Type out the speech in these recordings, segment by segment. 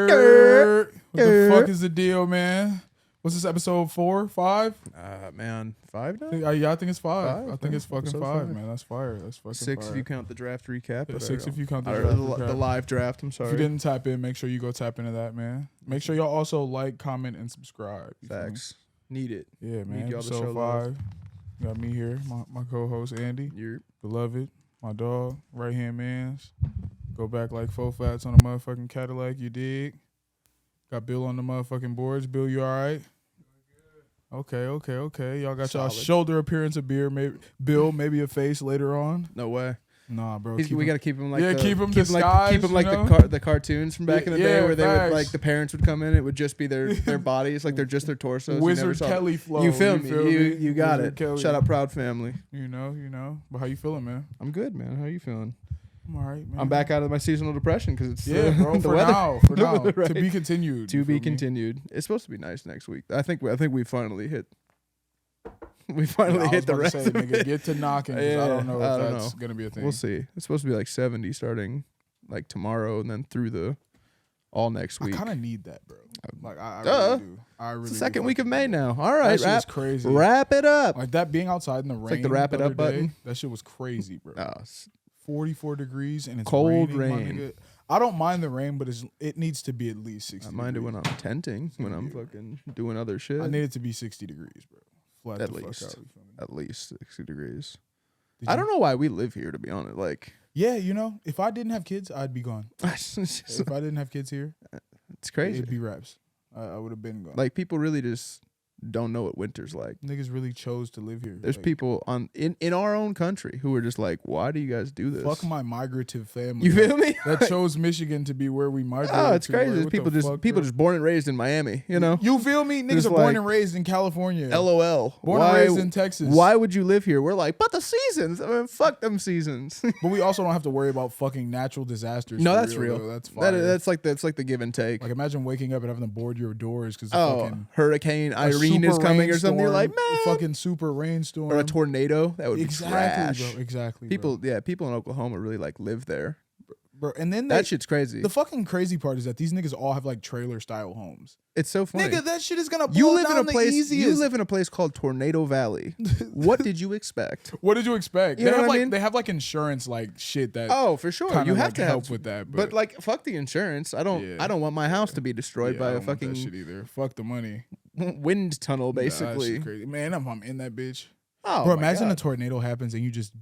What the fuck is the deal, man? What's this, episode 4, 5? Man, 5 now? Yeah, I think it's 5. I think it's fucking episode 5, five. man. That's fire. That's fucking 6 fire. if you count the draft recap. Yeah, but 6 if you count the or draft the recap. live draft. I'm sorry. If you didn't tap in, make sure you go tap into that, man. Make sure y'all also like, comment, and subscribe. Facts. Need it. Yeah, man. Need y'all to show Episode love. 5. Got me here, my co-host Andy, You're beloved, my dog, right hand man's. Go back like 4 flats on a motherfucking Cadillac. You dig? Got Bill on the motherfucking boards. Bill, you all right? Okay. Y'all got y'all Solid. shoulder appearance of beer. Maybe Bill, maybe a face later on. no way. Nah, bro. We got to keep him like keep him like disguised, keep him like you know? the cartoons from back in the day where they would like the parents would come in. It would just be their bodies, like they're just their torsos. Wizard Kelly flow. You feel me? You got Wizard it. Kelly. Shout out Proud Family. You know. But how you feeling, man? I'm good, man. How you feeling? I'm all right, man. I'm back out of my seasonal depression because it's bro. the For weather. now, Right. to be continued. To you be feel me? continued. It's supposed to be nice next week. I think we finally hit. We Yeah, finally I was hit the about to rest say, of nigga, it. get to knocking. 'Cause I don't know if that's gonna be a thing. We'll see. It's supposed to be like 70 starting like tomorrow and then through the all next week. I kind of need that, bro. Like I Duh. really do. I really It's the do second week of fucking May do. now. All right, That shit was crazy. wrap it up. Like that being outside in the rain. like the wrap it other up button. day, that shit was crazy, bro. Oh, 44 degrees and it's Cold raining, my rain. nigga. I don't mind the rain, but it needs to be at least 60. I mind it degrees. when I'm tenting, when I'm Yeah. fucking doing other shit. I need it to be 60 degrees, bro. Flat At the least. fuck out. You feel me? At least 60 degrees. Did I you- don't know why we live here, to be honest. Like, Yeah, if I didn't have kids, I'd be gone. it's If I didn't have kids here, crazy. it'd be raps. I would have been gone. Like, people really just don't know what winter's like. Niggas really chose to live here. There's Like, people in our own country who are just like, why do you guys do this? Fuck my migrative family. You feel me? That chose Michigan to be where we migrated. Oh, it's to. crazy. Like, There's what people the just fuck, people bro? just born and raised in Miami. You know, You feel me? Niggas Just are born like- and raised in California. LOL. Born why, and raised in Texas. Why would you live here? We're like, but the seasons. I mean, fuck them seasons. But we also don't have to worry about fucking natural disasters. No, for that's real. Though. That's fire. that's like the give and take. Like imagine waking up and having to board your doors because fucking Hurricane a Irene is super coming or something. You're like, rainstorm, man. fucking super rainstorm Or a tornado. That would be exactly, trash. bro. Exactly, People, bro. people in Oklahoma really like live there. Bro. And then That shit's crazy. the fucking crazy part is that these niggas all have like trailer style homes. It's so funny. Nigga, that shit is gonna blow you live down in a the place. easiest. You live in a place called Tornado Valley. What did you expect? What did you expect? You they know have what I like mean? they have like insurance like shit that Oh, for sure. kinda, You have like, to help have with that. But like, fuck the insurance. I don't. Yeah. I don't want my house to be destroyed yeah, by I a don't want that fucking shit either. Fuck the money. wind tunnel, Nah, that basically. shit's crazy. Man, I'm in that bitch. Oh, Bro, my imagine God. a tornado happens and you just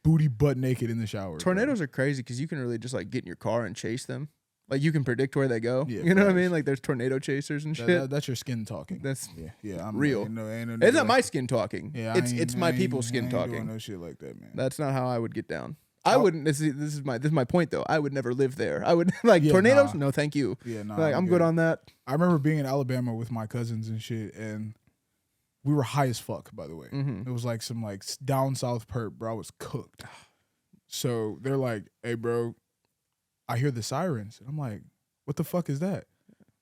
booty butt naked in the shower. bro. Tornadoes are crazy because you can really just like get in your car and chase them. Like you can predict where they go. Yeah, you know what I facts. mean? Like there's tornado chasers and That- shit. that's your skin talking. That's yeah. I'm real. Ain't no it's nigga not my like- skin talking. Yeah, it's my people's skin I ain't doing talking. no shit like that, man. That's not how I would get down. I Oh. wouldn't. This is my point though. I would never live there. I would like Yeah, tornadoes. nah. No, thank you. Yeah, nah. Like I'm good on that. I remember being in Alabama with my cousins and shit, and we were high as fuck. By the way, Mhm. it was like some like down south perp, bro. I was cooked. So they're like, "Hey, bro, I hear the sirens." And I'm like, "What the fuck is that?"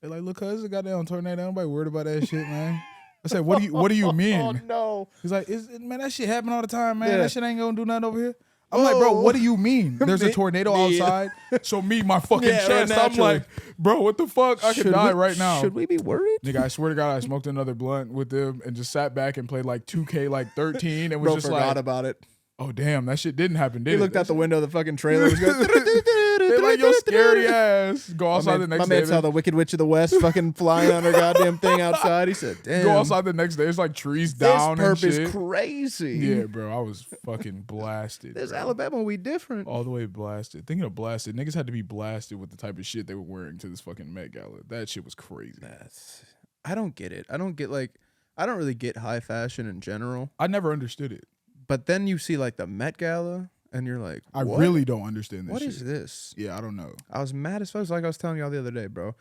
They're like, "Look, cuz it's a goddamn tornado. Nobody worried about that shit, man." I said, "What do you mean?" Oh no. He's like, man, that shit happen all the time, man. Yeah. That shit ain't gonna do nothing over here. I'm like, bro, what do you mean? There's a Me- tornado me- outside. So me, my fucking Yeah, chest, I'm naturally. like, bro, what the fuck? I could die right now. Should we be worried? Nigga, I swear to God, I smoked another blunt with them and just sat back and played like 2K like 13 and was Bro, just forgot like, about it. oh damn, that shit didn't happen, did He it? looked out the window. The fucking trailer was going. They like, yo, scary ass. Go outside the My next man day. saw the Wicked Witch of the West fucking flying on her goddamn thing outside. He said, "Damn, Go outside the next day. It's like trees this down and perp shit. is crazy." Yeah, bro, I was fucking blasted. This bro. Alabama, we different. All the way blasted. Thinking of blasted, niggas had to be blasted with the type of shit they were wearing to this fucking Met Gala. That shit was crazy. I don't get it. I don't really get high fashion in general. I never understood it. But then you see like the Met Gala, and you're like, I what? really don't understand this What shit. is this? Yeah, I don't know. I was mad as fuck. Like I was telling y'all the other day, bro.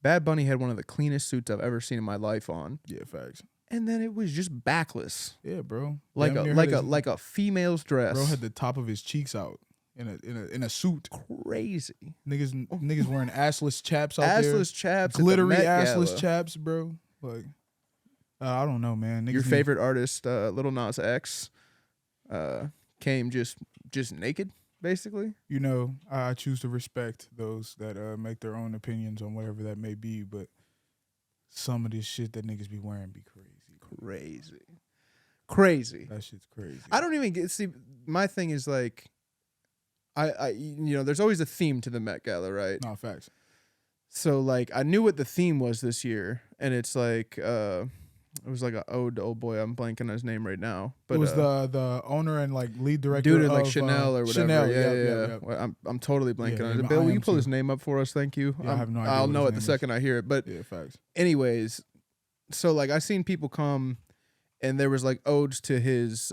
Bad Bunny had one of the cleanest suits I've ever seen in my life on, Yeah, facts. and then it was just backless, Yeah, bro. like Damn a near had like his- a female's dress. bro had the top of his cheeks out in a suit. Crazy. Niggas wearing assless chaps out there. Assless chaps, at the Glittery Met assless Gala. chaps, bro. Like I don't know, man. Niggas Your need- favorite artist, Lil Nas X, came just naked. basically. You know, I choose to respect those that make their own opinions on whatever that may be, but some of this shit that niggas be wearing be crazy. Crazy. That shit's crazy. I don't even get. See, my thing is like, there's always a theme to the Met Gala, right? No, facts. So like, I knew what the theme was this year, and it's like, it was like an ode to old boy. I'm blanking on his name right now, but it was the owner and like lead director dude of like Chanel or whatever. Chanel, yeah. Yep. Well, I'm totally blanking Yeah, on it. I Bill, will am you pull too. his name up for us? Thank you. Yeah, I have no idea I'll what know his it the name is. second I hear it. But Yeah, facts. anyways, so like I seen people come, and there was like odes to his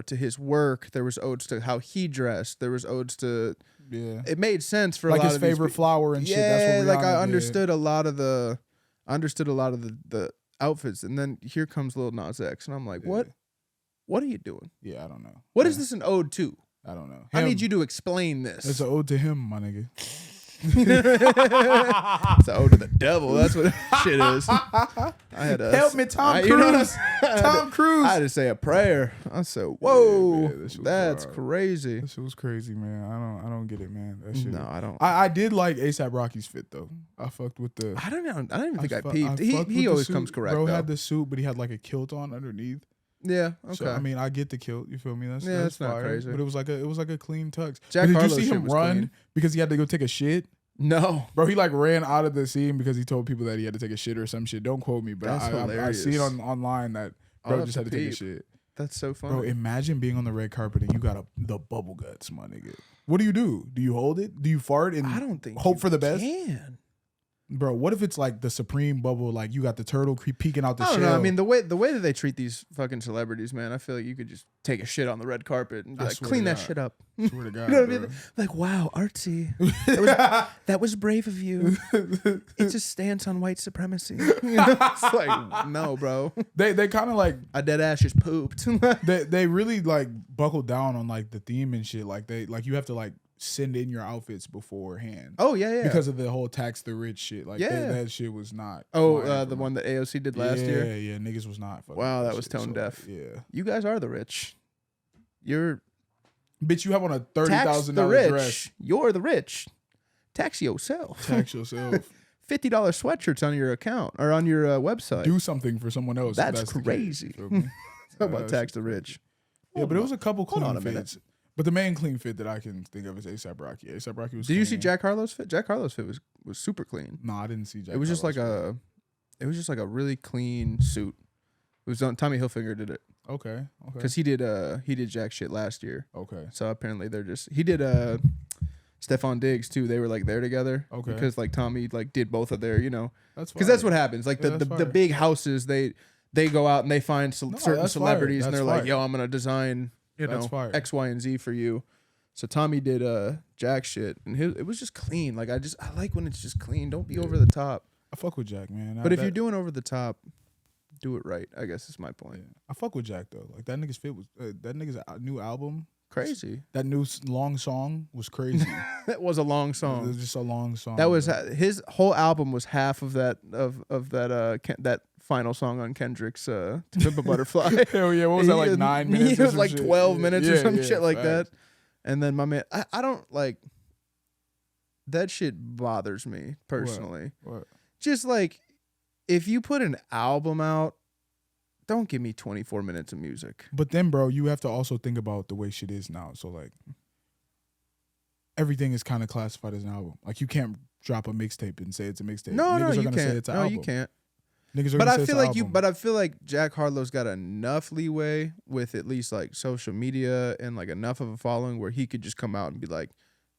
to his work. There was odes to how he dressed. There was odes to It made sense for like a lot his of these favorite flower and shit. That's Yeah, what like Rihanna I did. understood a lot of the outfits, and then here comes Lil Nas X, and I'm like, Yeah. what are you doing? Yeah, I don't know. What is this an ode to? I don't know. I need Him. you to explain this. It's an ode to him, my nigga. It's an ode to the devil. That's what shit is. I had to Help me, Tom you know what I'm Cruise. saying? Tom Cruise. I had to say a prayer. I said, "Whoa, man, that shit was that's wild. crazy." That shit was crazy, man. I don't get it, man. That shit. No, I don't. I did like ASAP Rocky's fit though. I fucked with the. I don't know. I don't even think I fu- peeped. fucked with He the always suit. comes correct. Bro though. had the suit, but he had like a kilt on underneath. Yeah. Okay. So I mean, I get the kilt. You feel me? That's That's not fire. crazy. But it was like a clean tux. Jack But did Harlow's you see shit him was run clean. because he had to go take a shit? No. Bro, he like ran out of the scene because he told people that he had to take a shit or some shit. Don't quote me, but That's I hilarious. see it online that I'll bro have just to had to take a peep. shit. That's so funny. Bro, imagine being on the red carpet and you got the bubble guts, my nigga. What do? Do you hold it? Do you fart and I don't think hope you for the best? Can. Bro, what if it's like the supreme bubble? Like you got the turtle peeking out the I shell. don't know. I mean, the way that they treat these fucking celebrities, man, I feel like you could just take a shit on the red carpet and be I like, swear clean to that God. shit up. Swear to God, You know what I bro. mean? Like, wow, artsy. That was brave of you. It's a stance on white supremacy. You know? It's like, no, bro. They kind of like A dead ass just pooped. they really like buckle down on like the theme and shit. Like you have to like send in your outfits beforehand. Oh yeah. Because of the whole tax the rich shit. Like Yeah. that shit was not. Oh, flying the for one me. that AOC did last year. Yeah, niggas was not. Fucking Wow, with that was shit. tone deaf. Yeah, You guys are the rich. You're bitch, you have on a tax the $30,000 rich. dress. You're the rich. Tax yourself. Tax yourself. $50 sweatshirts on your account or on your website. Do something for someone else. if That's the case, crazy. you feel me? Talk about That's tax the rich. Yeah, but it was a couple Hold clean on a minute. fits. But the main clean fit that I can think of is ASAP Rocky. ASAP Rocky was. Did you see clean. Jack Harlow's fit? Jack Harlow's fit was super clean. No, I didn't see Jack. It was just like Harlow's it was just like a really clean suit. It was on Tommy Hilfiger did it fit. Okay. because he did Jack shit last year. Okay. So apparently he did Stephon Diggs too. They were like there together. Okay. Because like Tommy like did both of their That's because that's what happens. Like Yeah, the that's fire. big houses they go out and they find certain that's fire. celebrities and That's they're like, fire. yo, I'm gonna design That's fire. X, Y, and Z for you. So Tommy did Jack shit and it was just clean. Like I like when it's just clean. Don't be over the top. I fuck with Jack, man. But if you're doing over the top, do it right. I guess is my point. I fuck with Jack though. Like that nigga's fit was that nigga's new album. Crazy. That new long song was crazy. That was a long It song. was just a long song. That was bro. his whole album was half of that that final song on Kendrick's "To Pimp a Butterfly." Hell yeah! What was that like 9 minutes? It or was some like shit? 12 minutes or Yeah, some yeah, shit like facts. that. And then my man, I don't like that shit. Bothers me personally. What? Just like if you put an album out, don't give me 24 minutes of music. But then, bro, you have to also think about the way shit is now. So like, everything is kind of classified as an album. Like you can't drop a mixtape and say it's a mixtape. No, Niggas are you gonna can't. say it's an No, album. you can't. Niggas are But gonna I say feel it's an like album. But I feel like Jack Harlow's got enough leeway with at least like social media and like enough of a following where he could just come out and be like,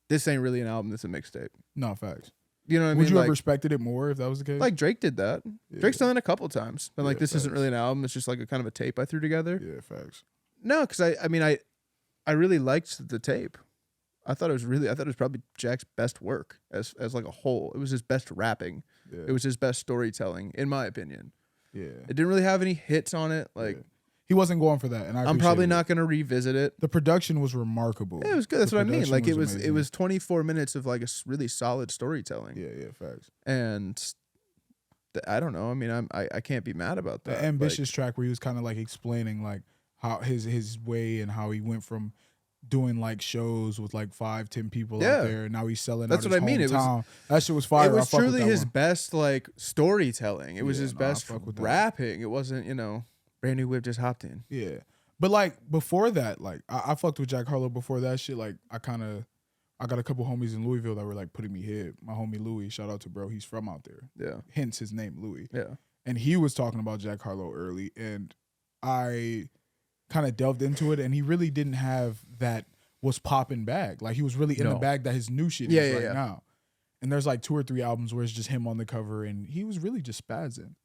"This ain't really an album. This is a mixtape." No facts. You know what I mean? Would you like, have respected it more if that was the case? like Drake did that. Yeah. Drake's done it a couple times. But like, Yeah, this isn't facts. really an album. It's just like a kind of a tape I threw together. Yeah, facts. No, because I really liked the tape. I thought it was probably Jack's best work as like a whole. It was his best rapping. Yeah. It was his best storytelling, in my opinion. Yeah. It didn't really have any hits on it. Like, Yeah. He wasn't going for that, and I'm probably appreciated it. not gonna revisit it. The production was remarkable. Yeah, it was good. That's The what I mean. production Like it was amazing. 24 minutes of like a really solid storytelling. Yeah, facts. And I don't know. I mean, I can't be mad about that. The ambitious track where he was kind of like explaining like how his way and how he went from doing like shows with like 5-10 people Yeah. out there. And now he's selling That's out what his I mean. hometown. That shit was fire. It was I fuck with truly that his one. best like storytelling. It was his I best fuck with that. rapping. It wasn't, brand new whip just hopped in. Yeah. But like before that, like I fucked with Jack Harlow before that shit. Like I got a couple homies in Louisville that were like putting me hip. My homie Louis, shout out to bro, he's from out there. Yeah. Hence his name, Louis. Yeah. And he was talking about Jack Harlow early, and I kind of delved into it, and he really didn't have that was popping bag. Like he was really in the bag that his new shit is right now. And there's like 2 or 3 albums where it's just him on the cover, and he was really just spazzing.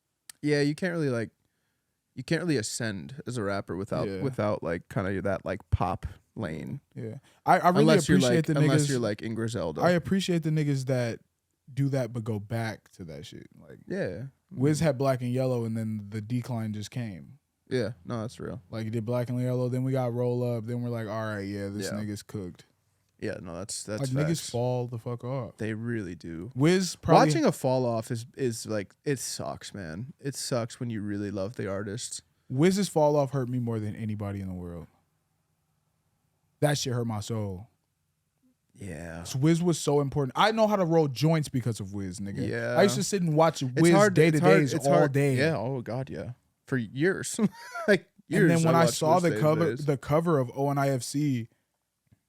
Yeah, you can't really ascend as a rapper without like kind of that like pop lane. Yeah. I really appreciate the niggas. Unless you're like in Griselda. I appreciate the niggas that do that but go back to that shit. Like yeah. Wiz had Black and Yellow, and then the decline just came. Yeah, no, that's real. Like he did Black and Yellow, then we got Roll Up, then we're like, all right, yeah, this nigga's cooked. Yeah, no, that's like facts. niggas fall the fuck off. They really do. Wiz probably watching a fall off is like, it sucks, man. It sucks when you really love the artist. Wiz's fall off hurt me more than anybody in the world. That shit hurt my soul. Yeah. So Wiz was so important. I know how to roll joints because of Wiz, nigga. Yeah. I used to sit and watch Wiz day to days all day. Yeah. Oh God. Yeah. For years. Like years. And then when I watched saw Wiz the cover of ONIFC,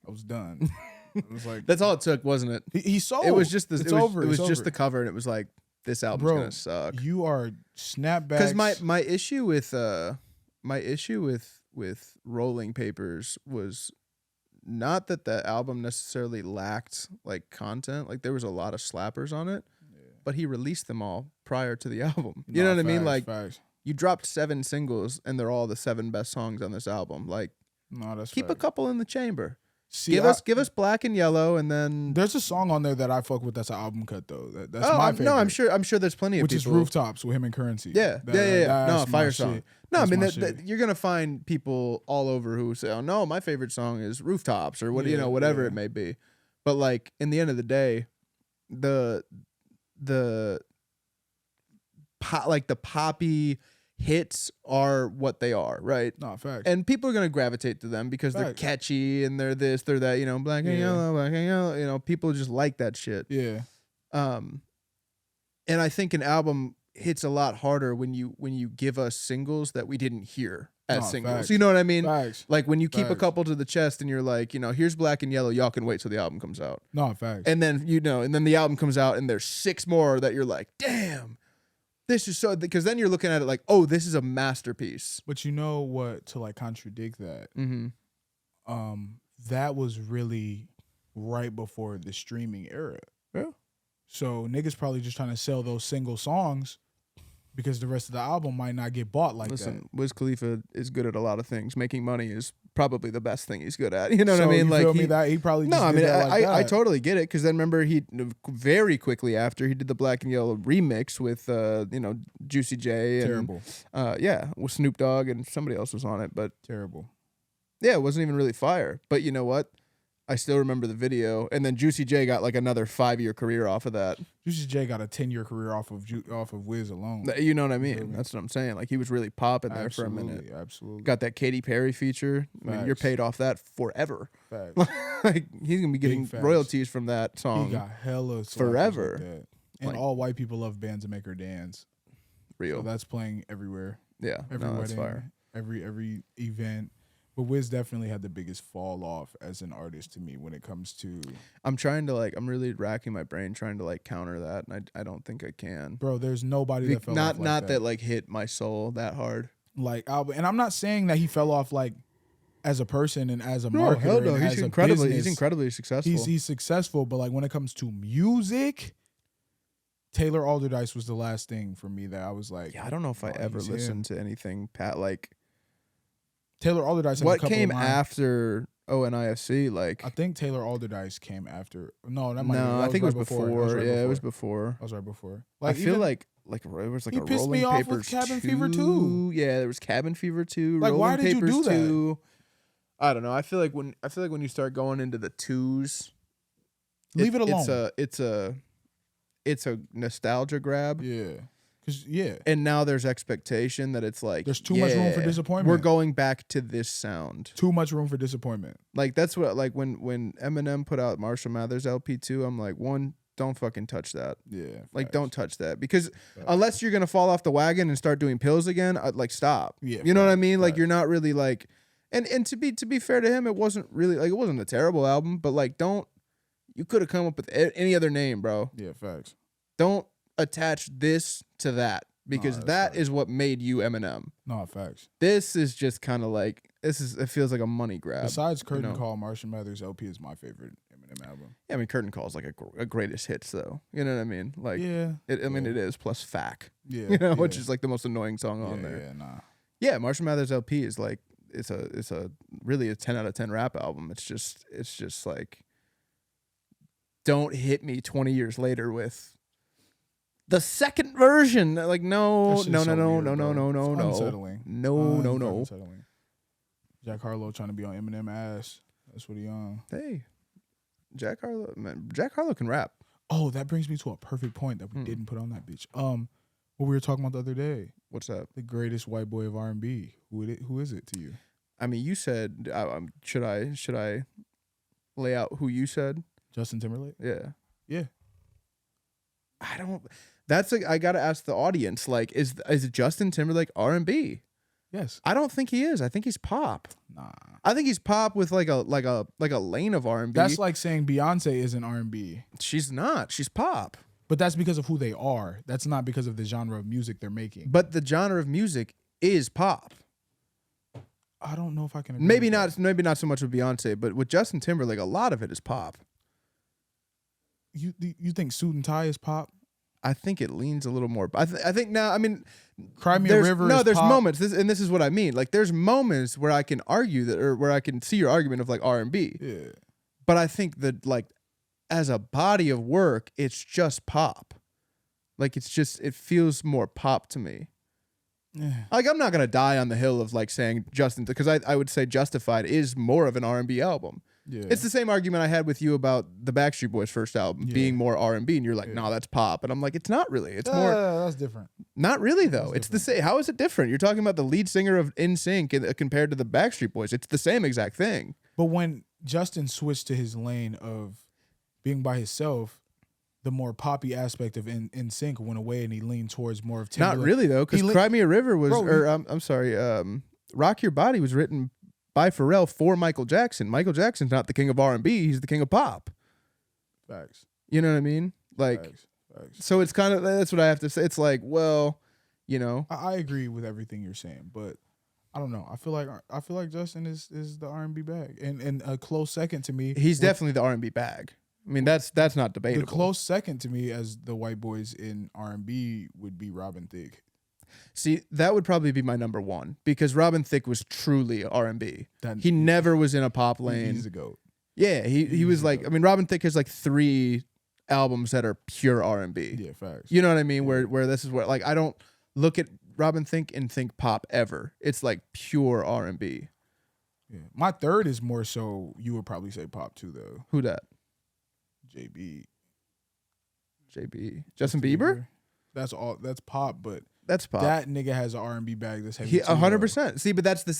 I was done. It was like that's all it took, wasn't it? he sold. It was just the. It's it was, over. It was It's just over. the cover, and it was like, this album's gonna suck. You are snapbacks. Because my issue with Rolling Papers was not that the album necessarily lacked like content. Like there was a lot of slappers on it, but he released them all prior to the album. You know what I mean? Like you dropped 7 singles, and they're all the 7 best songs on this album. Like, keep a couple in the chamber. See, give us Black and Yellow, and then there's a song on there that I fuck with. That's an album cut though. That's my favorite. No, I'm sure there's plenty of which people. is Rooftops with him and Currency. Yeah. No, fire song. Shit. No, That's I mean you're gonna find people all over who say, "Oh no, my favorite song is Rooftops," or what whatever it may be. But like in the end of the day, the poppy hits are what they are, right? No, facts. And people are gonna gravitate to them because they're catchy and they're this, they're that. Black and yellow, black and yellow. People just like that shit. Yeah. And I think an album hits a lot harder when you give us singles that we didn't hear as singles. Facts. You know what I mean? Facts. Like when you keep a couple to the chest and you're like, here's Black and Yellow, y'all can wait till the album comes out. No, facts. And then and then the album comes out and there's 6 more that you're like, damn. This is so, because then you're looking at it like, oh, this is a masterpiece. But you know what? To like contradict that, that was really right before the streaming era. Yeah. So niggas probably just trying to sell those single songs because the rest of the album might not get bought like that. Wiz Khalifa is good at a lot of things. Making money is probably the best thing he's good at. You know what I mean? You like feel me that he probably just did that like I that. totally get it, because then remember he very quickly after he did the Black and Yellow remix with Juicy J and Terrible. With Snoop Dogg and somebody else was on it, but Terrible. yeah, it wasn't even really fire. But you know what? I still remember the video, and then Juicy J got like another 5-year career off of that. Juicy J got a 10-year career off of Wiz alone. You know what I mean? That's what I'm saying. Like he was really popping there for a minute. Absolutely. Got that Katy Perry feature. I mean, you're paid off that forever. Facts. Like he's gonna be getting royalties from that song. He got hella forever. Like that. And like, all white people love bands that make her dance. Real. So that's playing everywhere. Yeah. Every that's wedding, fire. every event. But Wiz definitely had the biggest fall off as an artist to me when it comes to. I'm really racking my brain trying to counter that, and I don't think I can. Bro, there's nobody that fell off not that hit my soul that hard. And I'm not saying that he fell off as a person and as a marketer. Hell no, he's incredibly successful. He's successful, but when it comes to music, Taylor Alderdice was the last thing for me that I was like. Yeah, I don't know if I ever listened to anything Taylor Alderdice. What came after ONIFC? I think Taylor Alderdice came after. No, I think it was before. It was before. I was right before. I feel like it was he a pissed Rolling me off Papers with Cabin 2. Fever 2. Yeah, there was Cabin Fever 2. Like, Rolling why did Papers you do 2. I don't know. I feel like when you start going into the 2s, leave it alone. It's a nostalgia grab. Yeah. 'Cause, yeah. And now there's expectation that it's like There's too much room for disappointment. We're going back to this sound. Too much room for disappointment. Like that's what like when Eminem put out Marshall Mathers LP2, I'm like, one, don't fucking touch that. Yeah. Like facts. don't touch that because unless you're gonna fall off the wagon and start doing pills again, I'd like stop. Yeah, you know what I mean? Like you're not really like, and to be fair to him, it wasn't really like it wasn't a terrible album, but like you could have come up with any other name, bro. Yeah, facts. Don't attach this to that because that is what made you Eminem. No, facts. This is just kind of like it feels like a money grab. Besides Curtain Call, Marshall Mathers LP is my favorite Eminem album. Yeah, I mean Curtain Call is like a greatest hits though. You know what I mean? Like I mean it is plus FAC. Yeah, you know, which is like the most annoying song on there. Yeah, nah. Yeah, Marshall Mathers LP is like it's a really a 10 out of 10 rap album. It's just like don't hit me 20 years later with the second version. Like no. Unsettling. No. Unsettling. Jack Harlow trying to be on Eminem ass. That's what he on. Hey, Jack Harlow, man. Jack Harlow can rap. Oh, that brings me to a perfect point that we didn't put on that bitch. What we were talking about the other day. What's that? The greatest white boy of R&B. Who is it to you? I mean, you said. Should I lay out who you said? Justin Timberlake. Yeah. Yeah. I don't. That's like I gotta ask the audience. Like, is Justin Timberlake R&B? Yes. I don't think he is. I think he's pop. Nah. I think he's pop with like a lane of R&B. That's like saying Beyonce isn't R&B. She's not. She's pop. But that's because of who they are. That's not because of the genre of music they're making. But the genre of music is pop. I don't know if I can agree. Maybe not so much with Beyonce, but with Justin Timberlake, a lot of it is pop. You think Suit and Tie is pop? I think it leans a little more. I think now. I mean, Cry Me a River. No, there's pop. moments, and this is what I mean. Like, there's moments where I can argue that, or where I can see your argument of like R&B. Yeah. But I think that like, as a body of work, it's just pop. Like it feels more pop to me. Yeah. Like I'm not gonna die on the hill of like saying Justin, because I would say Justified is more of an R&B album. Yeah. It's the same argument I had with you about the Backstreet Boys' first album being more R&B, and you're like, no, that's pop, and I'm like, it's not really. It's more. That's different. Not really though. It's the same. How is it different? You're talking about the lead singer of NSYNC compared to the Backstreet Boys. It's the same exact thing. But when Justin switched to his lane of being by himself, the more poppy aspect of NSYNC went away, and he leaned towards more of Timberlake. Not really though, because Cry Me a River was, I'm sorry, Rock Your Body was written by Pharrell for Michael Jackson. Michael Jackson's not the king of R&B; he's the king of pop. Facts. You know what I mean? Like, Facts. So it's kind of, that's what I have to say. It's like, well, you know, I agree with everything you're saying, but I don't know. I feel like Justin is the R&B bag, and a close second to me. He's definitely the R&B bag. I mean, that's not debatable. The close second to me as the white boys in R&B would be Robin Thicke. See, that would probably be my number one, because Robin Thicke was truly R&B. He never was in a pop lane. He's a goat. Yeah, he was like, I mean, Robin Thicke has like 3 albums that are pure R&B. Yeah, facts. You know what I mean? Yeah. Where this is where, like, I don't look at Robin Thicke and think pop ever. It's like pure R&B. Yeah. My third is more so, you would probably say pop too, though. Who that? JB. Justin Bieber? That's pop, but that's pop. That nigga has an R&B bag that's heavy. 100%. See, but that's the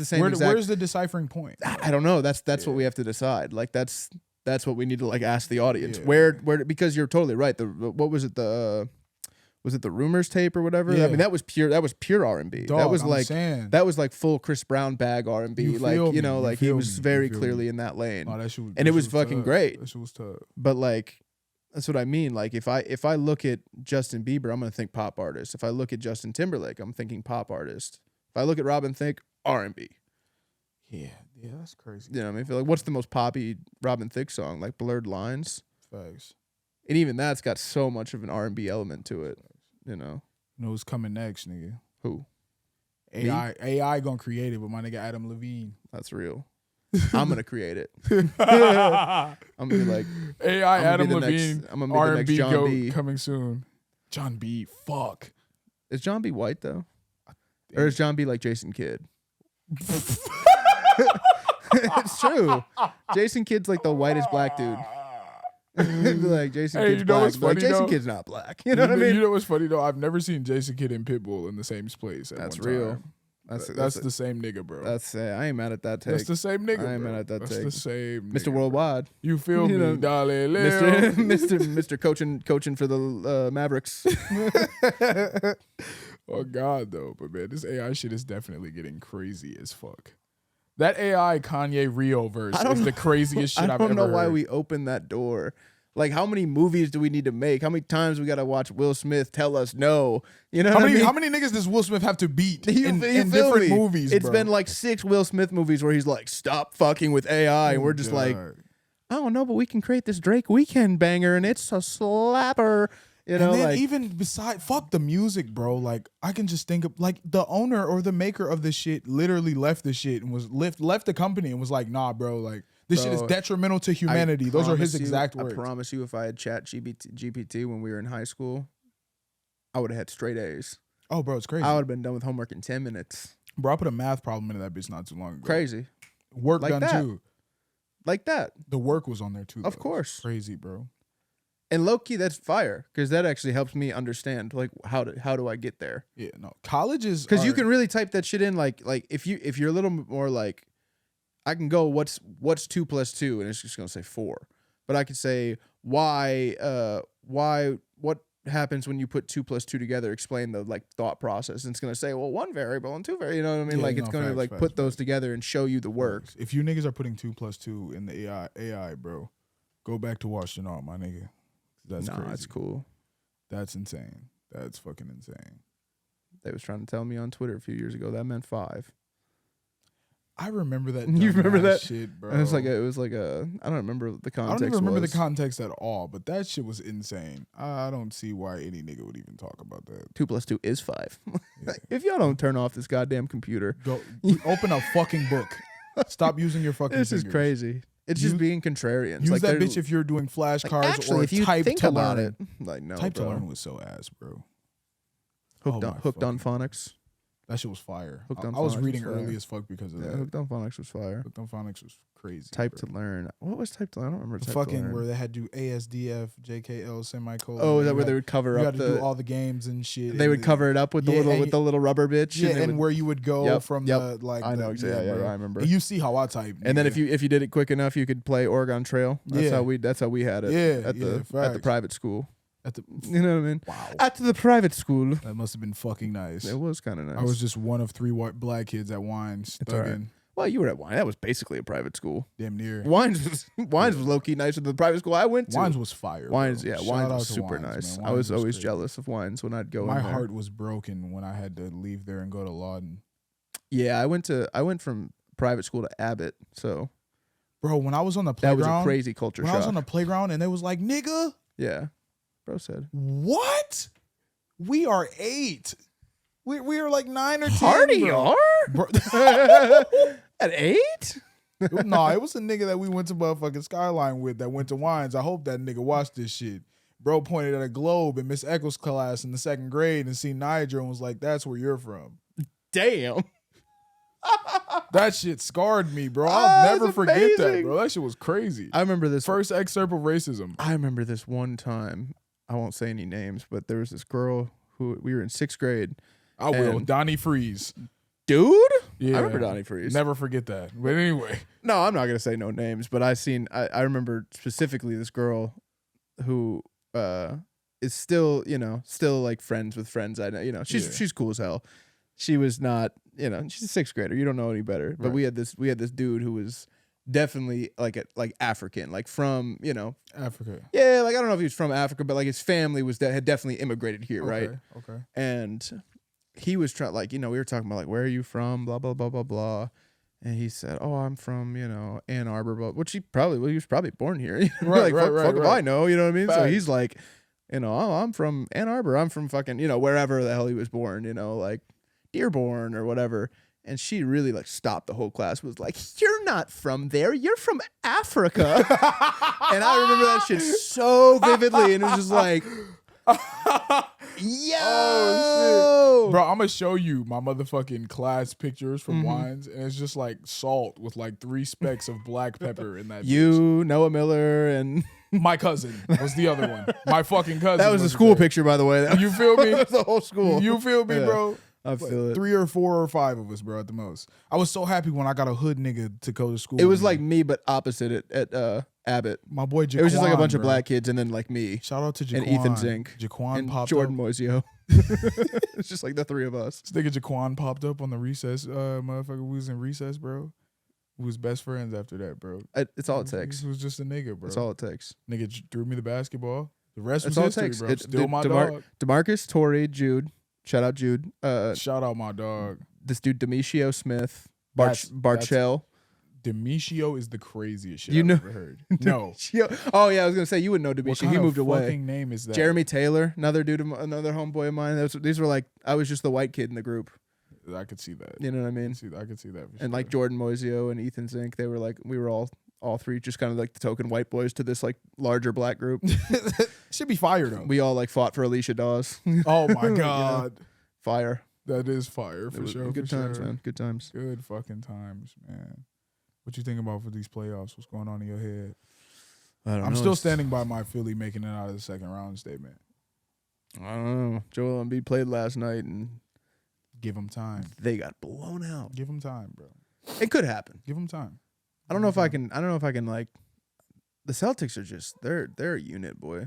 same. Where's the deciphering point? I don't know. That's what we have to decide. Like that's what we need to like ask the audience. Where because you're totally right. What was it? Was it the Rumors tape or whatever? Yeah. I mean, that was pure R&B. That was like full Chris Brown bag R&B. Like, you know, like he was very clearly in that lane. Oh, and it was fucking great. That shit was tough. But like, that's what I mean. Like if I look at Justin Bieber, I'm gonna think pop artist. If I look at Justin Timberlake, I'm thinking pop artist. If I look at Robin Thicke, R&B. Yeah, that's crazy. You know what I mean? I feel like, what's the most poppy Robin Thicke song? Like Blurred Lines. Facts. And even that's got so much of an R&B element to it. You know who's coming next, nigga? Who? AI gonna create it, but my nigga Adam Levine. That's real. I'm gonna create it. I'm gonna be like AI Adam Levine. I'm gonna be the next John B. coming soon. John B. Fuck. Is John B. white though? Or is John B. like Jason Kidd? It's true. Jason Kidd's like the whitest black dude. Like Jason Hey, Kidd's you know black. what's Like, funny, Jason though? Kidd's not black. You know what I mean? You know what's funny though? I've never seen Jason Kidd and Pitbull in the same place. That's one real. time. That's the same nigga, bro. I ain't mad at that take. That's the same nigga. I ain't bro. mad at that That's take. the same. Mr. Nigga, Worldwide. Bro. You feel You me, know, Dale? Mr. coaching for the Mavericks. Oh God, though. But man, this AI shit is definitely getting crazy as fuck. That AI Kanye Rio verse is the craziest shit I've ever heard. I don't know why we opened that door. Like, how many movies do we need to make? How many times we got to watch Will Smith tell us no? You know how what I mean? How many niggas does Will Smith have to beat You in feel different me? movies, It's bro? been like 6 Will Smith movies where he's like, stop fucking with AI. And we're just like, I don't know, but we can create this Drake weekend banger and it's a slapper. You know, and then like, even beside, fuck the music, bro. Like, I can just think of, like, the owner or the maker of the shit literally left the shit and was left the company and was like, nah, bro, like, this shit is detrimental to humanity. Those are his exact words. I promise you, if I had chat GPT when we were in high school, I would have had straight A's. Oh, bro, it's crazy. I would have been done with homework in 10 minutes. Bro, I put a math problem into that bitch not too long ago. Crazy. Work like done that. too. Like that. The work was on there too. Of though. course. Crazy, bro. And low key, that's fire because that actually helps me understand like how do I get there? Yeah, no. Colleges, because you can really type that shit in like if you're a little more like, I can go what's 2 + 2 and it's just gonna say 4, but I could say why what happens when you put 2 + 2 together? Explain the like thought process, and it's gonna say, well, 1 variable and 2 variable. You know what I mean? Yeah, like no, it's gonna facts, like facts, put those together and show you the work. If you niggas are putting 2 + 2 in the AI, bro, go back to watching all my nigga. That's crazy. It's cool. That's insane. That's fucking insane. They was trying to tell me on Twitter a few years ago that meant 5. I remember that. You remember that shit, bro? And it was like a I don't remember the context. I don't even remember the context at all, but that shit was insane. I don't see why any nigga would even talk about that. 2 + 2 is 5. Yeah. If y'all don't turn off this goddamn computer, Go open a fucking book. Stop using your fucking this fingers. is crazy. It's just being contrarian. Use like that bitch if you're doing flashcards like, actually, or if you type think to about learn. it. Like no, Type bro. to learn was so ass, bro. Hooked on phonics. That shit was fire. Hooked on I was Phonics reading was fire. early as fuck because of Yeah, that. Hooked on phonics was fire. Hooked on phonics was crazy. Type bro. to learn. What was type to learn? I don't remember. The Type fucking to learn. where they had to do ASDF, JKL, semicolon. Oh, is that where they would cover you up had to the? do all the games and shit. They would cover it up with the Yeah, little and with the little rubber bitch. Yeah, they and would- where you would go Yep, from yep. the like. I know exactly. Yeah, bro. I remember. And you see how I type. And then nigga. if you did it quick enough, you could play Oregon Trail. That's how we had it. Yeah, at the facts. private school. At the, You know what I mean? wow, At the private school. that must have been fucking nice. It was kind of nice. I was just one of 3 white black kids at Wines, It's all right. thugging, Well, you were at Wine. That was basically a private school. damn near. Wines was low key nicer than the private school I went to. Wines was fire. Wines, bro. yeah, Shout Wines out was to super Wines, nice. man. I Wines was always crazy. jealous of Wines when I'd go My in there. heart was broken when I had to leave there and go to Lawton. Yeah, I went from private school to Abbott, so Bro, when I was on the that playground, was a crazy culture when shock. I was on the playground and they was like, nigga, Yeah, bro said. what? We are 8. We are like 9 or 10. Hardy bro. are Bro, at 8? no, it was a nigga that we went to motherfucking Skyline with that went to Wines. I hope that nigga watched this shit. Bro pointed at a globe in Miss Eccles' class in the 2nd grade and seen Niger and was like, that's where you're from. Damn. That shit scarred me, bro. I'll never that's forget that, amazing. bro. That shit was crazy. I remember this First excerpt of racism. I remember this one time. I won't say any names, but there was this girl who we were in 6th grade. I will. And- Donnie Freeze. Dude? Yeah. I remember Donnie Freeze. Never forget that. But anyway. No, I'm not gonna say no names, but I remember specifically this girl who is still like friends with friends I know. She's cool as hell. She was not, she's a 6th grader. You don't know any better. But Right. we had this dude who was definitely like African, like from, Africa. yeah, like I don't know if he was from Africa, but like his family had definitely immigrated here, right? Okay. And he was trying, like, we were talking about like, where are you from? Blah blah blah blah blah. And he said, "Oh, I'm from, Ann Arbor," which he was probably born here. Right, like, fuck if I know, you know what I mean? So Facts. he's like, "Oh, I'm from Ann Arbor. I'm from fucking, wherever the hell he was born, like Dearborn or whatever." And she really like stopped the whole class. Was like, "You're not from there. You're from Africa." And I remember that shit so vividly, and it was just like, yo, no. Bro, I'm gonna show you my motherfucking class pictures from Wines, and it's just like salt with like 3 specks of black pepper in that. You, Noah Miller, and my cousin was the other one. My fucking cousin. that was a school picture, by the way. You feel me? That was the whole school. You feel me, Yeah. bro? I feel it. 3 or 4 or 5 of us, bro, at the most. I was so happy when I got a hood nigga to go to school. It was like me, but opposite at Abbott. my boy Jaquan. It was just like a bunch of bro. black kids, and then like me Shout out to Jaquan. and Ethan Zink Jaquan and popped Jordan up. Moisio. It's just like the 3 of us. This nigga Jaquan popped up on the recess. Motherfucker, we was in recess, bro. We was best friends after that, bro. It's all it takes. He was just a nigga, bro. That's all it takes. Nigga threw me the basketball. The rest That's was all it history, takes. bro. It's Still my dog. DeMarcus, Torrey, Jude. Shout out Jude. Shout out my dog. This dude Demetrio Smith. That's- Barchell. Demetrio is the craziest shit You I've know- ever heard. No. Oh yeah, I was gonna say you would know What Demetrio. kind He of moved away. fucking name is that? Jeremy Taylor, another dude, another homeboy of mine. These were like I was just the white kid in the group. I could see that. You know what I I mean? could see that. For And like Jordan Moisio and Ethan Zink, they were like we were all 3 just kind of like the token white boys to this like larger black group. should be fire though. We all like fought for Alicia Dawes. Oh my god, Fire. that is fire It for was sure. Good for times, sure. man. Good times. Good fucking times, man. What you think about for these playoffs? What's going on in your head? I don't know. I'm still standing by my Philly making it out of the second round statement. I don't know. Joel Embiid played last night and Give him time. they got blown out. Give him time, bro. It could happen. Give him time. I don't know if I can. I don't know if I can like. The Celtics are just they're a unit, boy.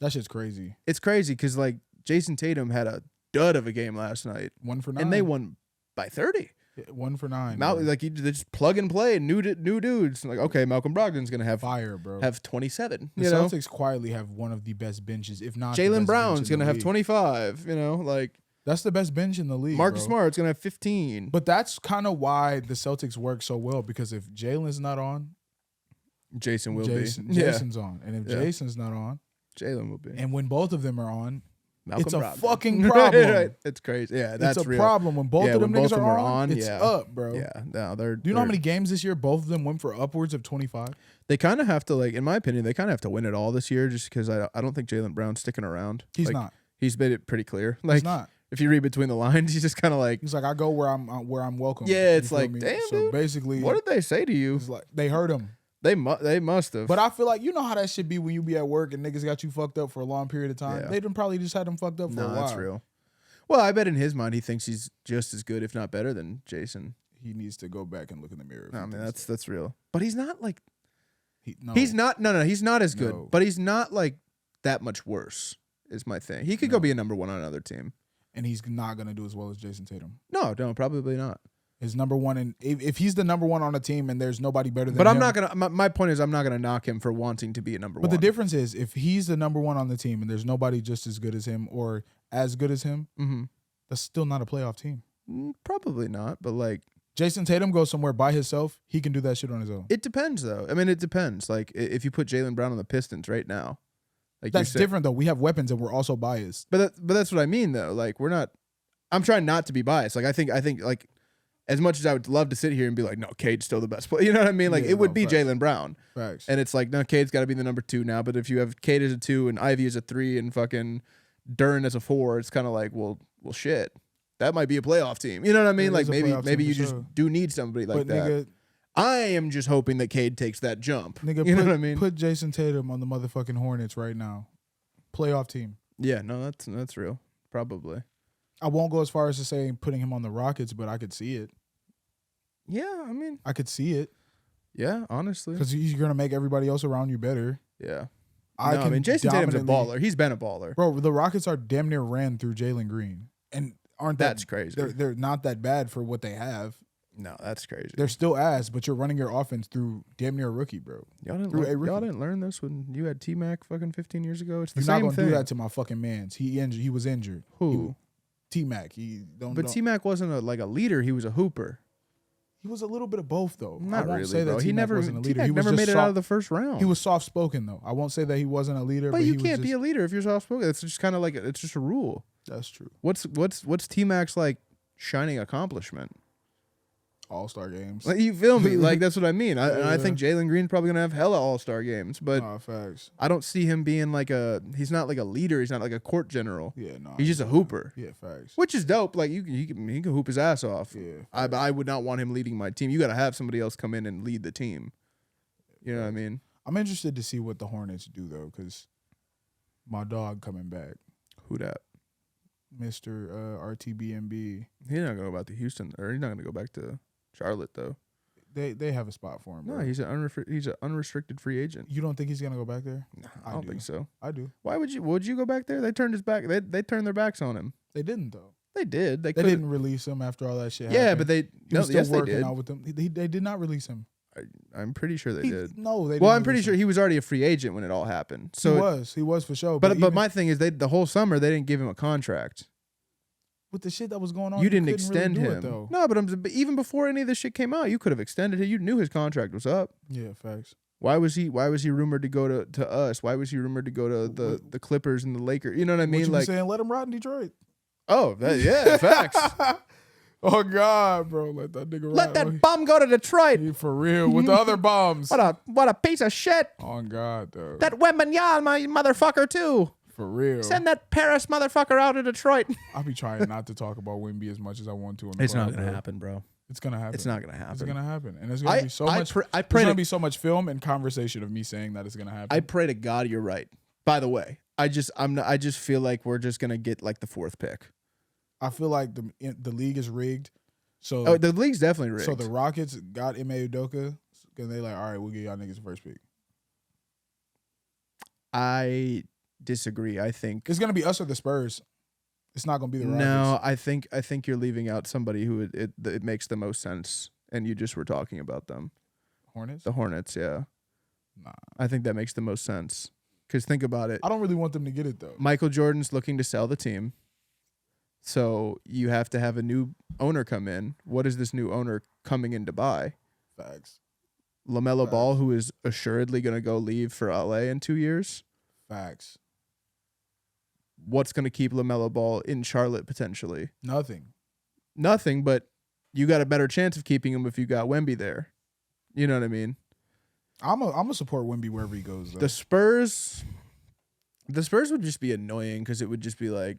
That shit's crazy. It's crazy because like Jason Tatum had a dud of a game last night, 1 for 9. and they won by 30. 1 for 9. Mal- bro. like they just plug and play new dudes. Like okay, Malcolm Brogdon's gonna Fire, bro. have 27. The You know, Celtics quietly have one of the best benches, if not. the Jalen best Brown's bench in gonna the have league. 25. You know, like That's the best bench in the league. Marcus bro. Smart's gonna have 15. But that's kind of why the Celtics work so well, because if Jalen's not on, Jason will Jason, be. Jason's on, and if Yeah. Jason's not on, Jalen will be. and when both of them are on, Malcolm it's a Brogdon. fucking problem. Right. It's crazy. Yeah, that's it's a real. problem when both Yeah, of them when niggas both of them are are on. on, It's yeah. up, bro. Yeah, no, they're. Do you know how many games this year both of them went for upwards of 25? They kind of have to like, in my opinion, they kind of have to win it all this year, just because I don't think Jalen Brown's sticking around. He's Like, not. He's made it pretty clear. He's Like not. if you read between the lines, he's just kind of like, He's like, I go where I'm welcome. Yeah, You it's feel like, me? damn, So dude, basically, what did they say to you? it's like they hurt him. They must have. But I feel like you know how that should be when you be at work and niggas got you fucked up for a long period of time. Yeah. They done probably just had him fucked up for a no, while. that's real. Well, I bet in his mind he thinks he's just as good, if not better, than Jason. He needs to go back and look in the mirror. if No, he I mean thinks that's real. But he's not like no. he's not. No, he's not as good. No. But he's not like that much worse. Is my thing. He could go No. be a number 1 on another team. and he's not gonna do as well as Jason Tatum. No, probably not. His number one, and if he's the number 1 on a team and there's nobody better than But I'm him- not gonna. My point is, I'm not gonna knock him for wanting to be a number But 1. the difference is, if he's the number 1 on the team and there's nobody just as good as him or as good as him, Mm-hmm. that's still not a playoff team. Probably not. But like, Jason Tatum goes somewhere by himself, he can do that shit on his own. it depends though. I mean, it depends. Like, if you put Jaylen Brown on the Pistons right now, like That's different though. We have weapons and we're also biased. But that's what I mean though. Like, we're not. I'm trying not to be biased. Like, I think like, as much as I would love to sit here and be like, no, Cade's still the best player. You know what I mean? Like, Yeah, it would no, be facts. Jaylen Brown. Facts. And it's like, no, Cade's got to be the number 2 now. But if you have Cade as a 2 and Ivy as a 3 and fucking Duren as a 4, it's kind of like, well, shit. That might be a playoff team. You know what I mean? It Like is a maybe playoff maybe team you for just sure. do need somebody like But that. nigga, I am just hoping that Cade takes that jump. nigga, you know put, what I mean? put Jason Tatum on the motherfucking Hornets right now. Playoff team. Yeah, no, that's real. Probably. I won't go as far as to say putting him on the Rockets, but I could see it. Yeah, I mean, I could see it yeah, honestly. because you're gonna make everybody else around you better. Yeah. I I mean, Jason Tatum's a dominantly- baller. He's been a baller. Bro, the Rockets are damn near ran through Jalen Green, and aren't that That's crazy. They're not that bad for what they have. No, that's crazy. They're still ass, but you're running your offense through damn near a rookie, bro. Y'all didn't, through a rookie. y'all didn't learn this when you had T-Mac fucking 15 years ago? It's the You're not same gonna thing. do that to my fucking mans. He was injured. Who? T-Mac. He don't. But T-Mac wasn't a leader. He was a hooper. He was a little bit of both, though. I Not won't really, say bro. that He T-Mac never wasn't a leader. T-Mac He was never just made it out of the first round. He was soft spoken though. I won't say that he wasn't a leader, but but you he was can't be just- a leader if you're soft spoken. It's just kind of like it's just a rule. That's true. What's T-Mac's like shining accomplishment? All-Star games. Like, you feel me? Like, that's what I mean. I think Jalen Green's probably gonna have hella All-Star games, but facts. I don't see him being like he's not like a leader. He's not like a court general. Yeah, no. He's just a hooper. Yeah, facts. Which is dope. Like he can hoop his ass off. Yeah. I would not want him leading my team. You got to have somebody else come in and lead the team. You know what I mean? I'm interested to see what the Hornets do though, because my dog coming back. Who that? Mr. RTBNB. He's not gonna go back to Houston, or he's not gonna go back to Charlotte though. They have a spot for him. No, Bro. he's an unrestricted free agent. You don't think he's gonna go back there? No, I don't think so. I do. Why would you? Would you go back there? They turned his back. They turned their backs on him. They didn't though. They did. They didn't release him after all that shit happened. Yeah, but they He was still yes, they working did. out with them. They did not release him. I'm pretty sure they did. No, they. Well, didn't I'm pretty release sure him. he was already a free agent when it all happened. So he was for sure. But my thing is, the whole summer they didn't give him a contract. With the shit that was going on, You didn't couldn't extend really do him. it, though. No, but even before any of this shit came out, you could have extended it. You knew his contract was up. Yeah, facts. Why was he rumored to go to us? Why was he rumored to go to the Clippers and the Lakers? You know what I mean? What you Like, saying, let him rot in Detroit. oh, yeah, facts. Oh God, bro, let that nigga Let that bum go to Detroit. He for real with the other bombs. What a piece of shit. Oh God, though. That Wembanyama, my motherfucker too. For real. Send that Paris motherfucker out to Detroit. I'll be trying not to talk about Wemby as much as I want to. It's not gonna happen, bro. It's gonna happen. It's not gonna happen. It's gonna happen, and there's gonna be so much. There's gonna be so much film and conversation of me saying that it's gonna happen. I pray to God you're right. By the way, I just feel like we're just gonna get like the 4th pick. I feel like the league is rigged. So the league's definitely rigged. So the Rockets got Ime Udoka, and they like, all right, we'll give y'all niggas the first pick. I disagree. I think it's gonna be us or the Spurs. It's not gonna be the Rockets. No, I think you're leaving out somebody who it makes the most sense, and you just were talking about them. Hornets. The Hornets, yeah. Nah, I think that makes the most sense. Because think about it. I don't really want them to get it though. Michael Jordan's looking to sell the team, so you have to have a new owner come in. What is this new owner coming in to buy? Facts. LaMelo Ball, who is assuredly going to go leave for LA in 2 years. Facts. What's going to keep LaMelo Ball in Charlotte potentially? Nothing, but you got a better chance of keeping him if you got Wemby there. You know what I mean? I'm a support Wemby wherever he goes though. The Spurs would just be annoying because it would just be like,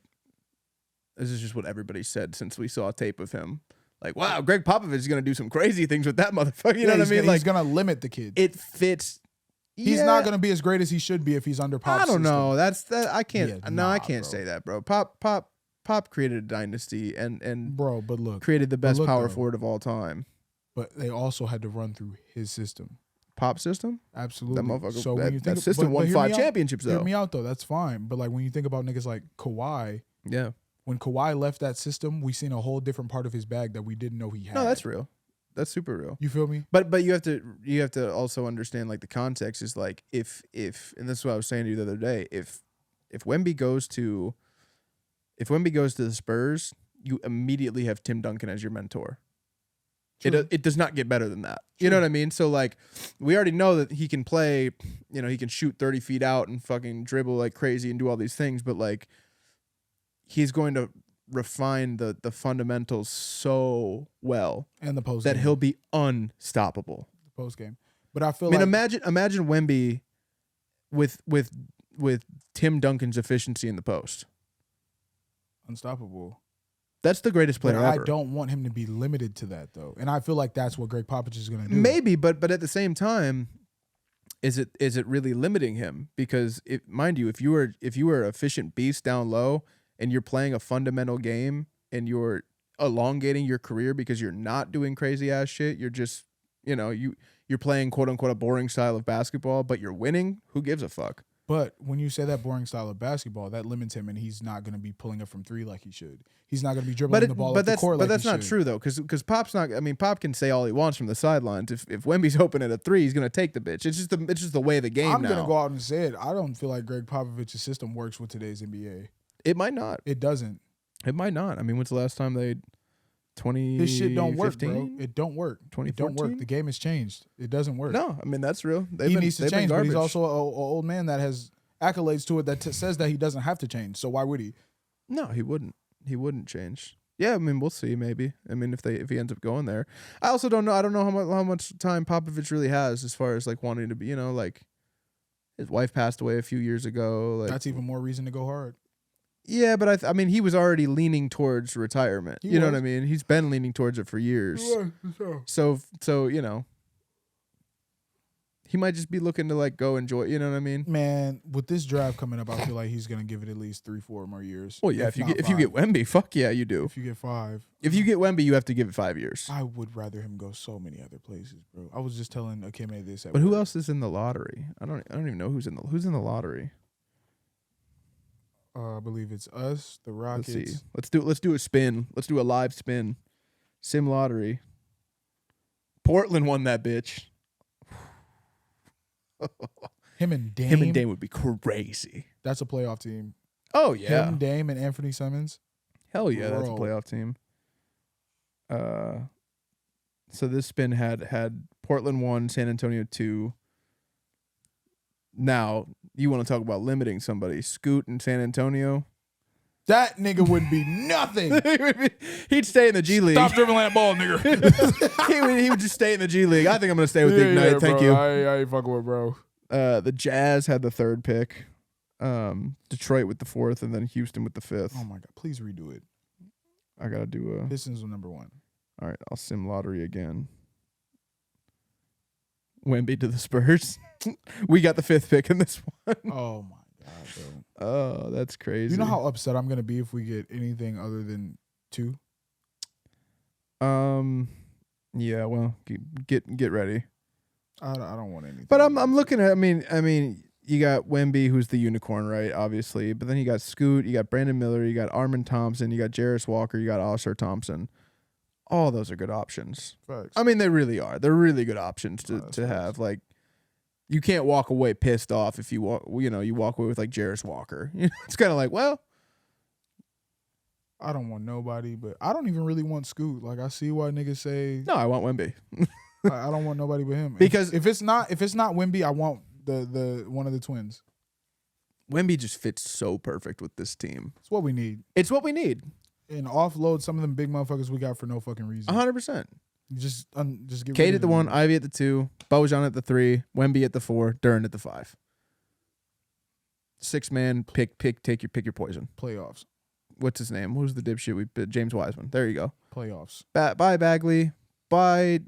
this is just what everybody said since we saw a tape of him. Like, wow, Greg Popovich is going to do some crazy things with that motherfucker. You know what I mean? He's going to limit the kid. It fits. He's not going to be as great as he should be if he's under Pop's I don't know. system. I can't. Yeah, I can't say that, bro. Pop created a dynasty and bro, but look, created the best power though, forward of all time. But they also had to run through his system. Pop system? Absolutely. That motherfucker. So when you think that system won 5 championships, though. Hear me out, though. That's fine. But like when you think about niggas like Kawhi, yeah. When Kawhi left that system, we seen a whole different part of his bag that we didn't know he had. No, that's real. That's super real. You feel me? But you have to also understand like the context is like if and this is what I was saying to you the other day, if Wemby goes to the Spurs, you immediately have Tim Duncan as your mentor. It does not get better than that. True. You know what I mean? So like we already know that he can play, he can shoot 30 feet out and fucking dribble like crazy and do all these things, but like he's going to refine the fundamentals so well and the post that he'll be unstoppable. The post game. But I feel imagine Wemby with Tim Duncan's efficiency in the post. Unstoppable. That's the greatest player ever. I don't want him to be limited to that though. And I feel like that's what Greg Popovich is going to do. Maybe, but at the same time, is it really limiting him? Because mind you, if you were an efficient beast down low and you're playing a fundamental game and you're elongating your career because you're not doing crazy ass shit, you're just, you're playing quote unquote a boring style of basketball, but you're winning, who gives a fuck? But when you say that boring style of basketball, that limits him, and he's not going to be pulling up from 3 like he should. He's not going to be dribbling the ball up the court like he should. But that's not true though, because Pop's not. I mean, Pop can say all he wants from the sidelines. If Wemby's open at a 3, he's going to take the bitch. It's just the way of the game. I'm going to go out and say it. I don't feel like Greg Popovich's system works with today's NBA. It might not. It doesn't. It might not. I mean, when's the last time they? 2015? This shit don't work, bro. It don't work. 2014? It don't work. The game has changed. It doesn't work. No, I mean that's real. He needs to change, but he's also an old man that has accolades to it that says that he doesn't have to change. So why would he? No, he wouldn't. He wouldn't change. Yeah, I mean, we'll see. Maybe. I mean, if he ends up going there, I also don't know. I don't know how much time Popovich really has as far as like wanting to be. You know, like his wife passed away a few years ago. Like, that's even more reason to go hard. Yeah, but I mean, he was already leaning towards retirement. You know what I mean? He's been leaning towards it for years. So you know, he might just be looking to like go enjoy. You know what I mean? Man, with this draft coming up, I feel like he's gonna give it at least 3-4 more years. Well, yeah. If you get Wemby, fuck yeah, you do. If you get 5, if you get Wemby, you have to give it 5 years. I would rather him go so many other places, bro. I was just telling Akeme this. But who else is in the lottery? I don't even know who's in the lottery. I believe it's us, the Rockets. Let's see. Let's do a spin. Let's do a live spin. Sim lottery. Portland won that bitch. Him and Dame would be crazy. That's a playoff team. Oh yeah. Him, Dame, and Anthony Simmons. Hell yeah, that's a playoff team. So this spin had Portland 1, San Antonio 2. Now, you want to talk about limiting somebody. Scoot in San Antonio. That nigga would be nothing. He'd stay in the G League. Stop dribbling that ball, nigga. he would just stay in the G League. I think I'm going to stay with the Ignite. Thank bro. you. I ain't fucking with bro. The Jazz had the 3rd pick. Detroit with the 4th, and then Houston with the 5th. Oh, my God. Please redo it. I got to do a... Pistons were number 1. All right, I'll sim lottery again. Wemby to the Spurs. We got the 5th pick in this one. Oh, my God, bro. Oh, that's crazy. You know how upset I'm going to be if we get anything other than 2? Yeah, well, get ready. I don't want anything. But I'm looking at, I mean, you got Wemby, who's the unicorn, right? Obviously. But then you got Scoot, you got Brandon Miller, you got Armin Thompson, you got Jarris Walker, you got Oscar Thompson. All those are good options. Facts. I mean, they really are. They're really good options to have. Like, you can't walk away pissed off if you walk away with like Jarris Walker. It's kind of like, well, I don't want nobody, but I don't even really want Scoot. Like, I see why niggas say no, I want Wemby. I don't want nobody but him. Because if it's not Wemby, I want the one of the twins. Wemby just fits so perfect with this team. It's what we need. It's what we need. And offload some of them big motherfuckers we got for no fucking reason. 100%. Just get Kate at the 1, Ivy at the 2, Bojan at the 3, Wemby at the 4, Duren at the 5. 6-man, take your poison. Playoffs. What's his name? Who's the dipshit? James Wiseman. There you go. Playoffs. Bye Bagley. Bye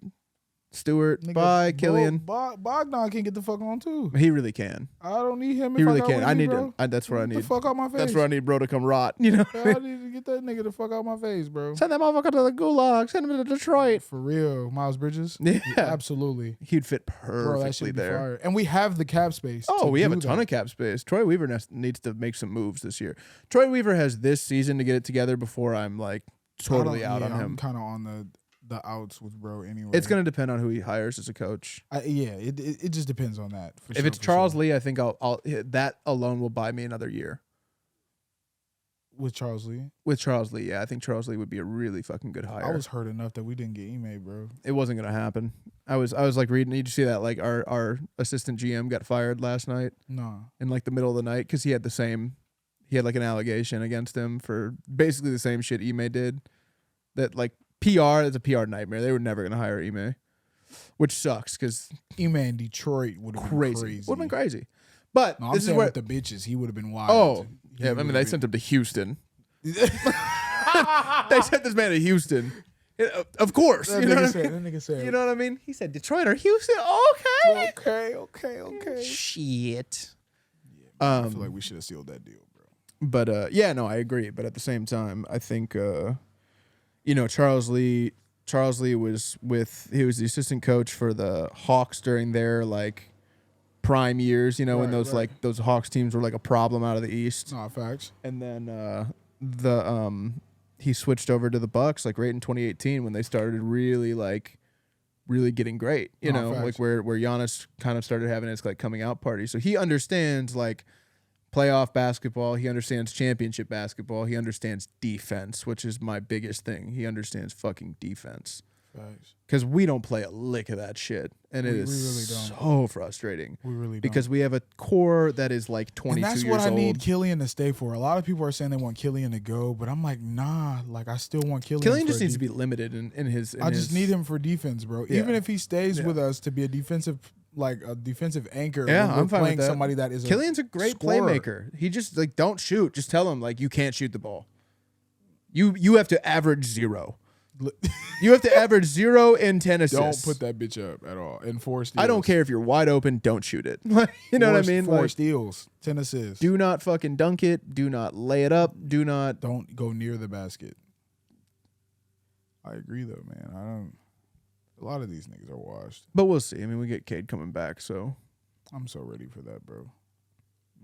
Stewart. Nigga, Bye Killian. Bogdan can get the fuck on too. He really can. I don't need him. He If really I got can. Wemby, I need bro. to. That's where I need. Get the fuck out my face. That's where I need bro to come rot. You know. I need to get that nigga the fuck out my face, bro. Send that motherfucker to the gulag. Send him to Detroit. For real, Miles Bridges. Yeah, absolutely. He'd fit Bro, that perfectly should be there. fire. And we have the cap space. Oh, we have a ton of cap space. Troy Weaver needs to make some moves this year. Troy Weaver has this season to get it together before I'm like totally out on him. I'm kind of on the outs with bro anyway. It's going to depend on who he hires as a coach. It just depends on that. If it's Charles Lee, I think I'll that alone will buy me another year. With Charles Lee? With Charles Lee, yeah. I think Charles Lee would be a really fucking good hire. I was hurt enough that we didn't get Ime, bro. It wasn't going to happen. I was like reading, did you see that? Like our assistant GM got fired last night? No. In like the middle of the night because he had like an allegation against him for basically the same shit Ime did. That like PR, it's a PR nightmare. They were never going to hire Ime, which sucks because Ime in Detroit would have been crazy. Would have been crazy. But no, this is where with the bitches, he would have been wild. Oh, yeah. I mean, they sent him to Houston. They sent this man to Houston. Of course. That you know nigga what I mean? said. You know what I mean? He said Detroit or Houston. Okay. Shit. Yeah, I feel like we should have sealed that deal, bro. But yeah, no, I agree. But at the same time, I think Charles Lee was he was the assistant coach for the Hawks during their like prime years, when those Hawks teams were like a problem out of the East. No, facts. And then he switched over to the Bucks like right in 2018 when they started really getting great, like where Giannis kind of started having his like coming out party. So he understands like playoff basketball, he understands championship basketball, he understands defense, which is my biggest thing. He understands fucking defense. Because we don't play a lick of that shit. And it is really so frustrating. We really don't. Because we have a core that is like 22 years old. And that's what I need Killian to stay for. A lot of people are saying they want Killian to go, but I'm like, nah. Like, I still want Killian. Killian just needs to be limited in his... I just need him for defense, bro. Yeah. Even if he stays with us to be a defensive anchor. Yeah, I'm fine playing with that. Somebody that is Killian's a great playmaker. He just, like, don't shoot. Just tell him, like, you can't shoot the ball. You have to average 0. You have to average 0 and 10 assists. Don't put that bitch up at all. And 4 steals. I don't care if you're wide open. Don't shoot it. You know what I mean? 4 steals, 10 assists. Do not fucking dunk it. Do not lay it up. Don't go near the basket. I agree though, man. A lot of these niggas are washed. But we'll see. I mean, we get Cade coming back, so I'm so ready for that, bro.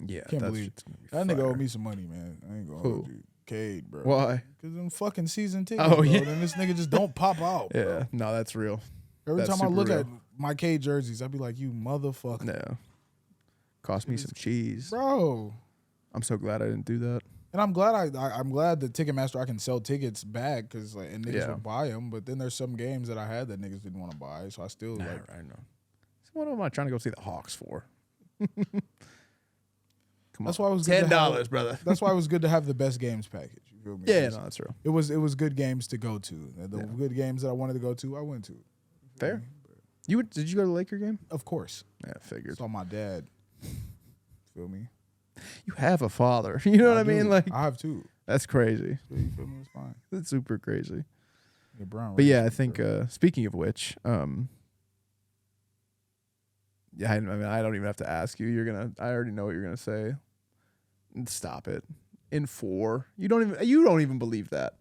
Yeah, can't believe that nigga owe me some money, man. I ain't gonna hold you. Cade, bro. Why? Because them fucking season tickets, bro. Yeah. Then this nigga just don't pop out, bro. Yeah, no, that's real. Every time I look at my Cade jerseys, I'd be like, you motherfucker. No. Cost me some cheese. Bro. I'm so glad I didn't do that. And I'm glad I'm glad the Ticketmaster I can sell tickets back because and niggas will buy them. But then there's some games that I had that niggas didn't want to buy, so I still I know. So what am I trying to go see the Hawks for? That's why it was $10, brother. That's why it was good to have the best games package. You feel me? Yeah, no, that's true. It was good games to go to. The good games that I wanted to go to, I went to. Fair. Did you go to the Laker game? Of course. Yeah, figured. Saw my dad. Feel me? You have a father. You know what I mean? Like I have two. That's crazy. So you feel me? It's fine. That's super crazy. Yeah, Brown, but yeah, I think speaking of which, yeah, I mean, I don't even have to ask you. I already know what you're gonna say. Stop it. In 4, you don't even believe that.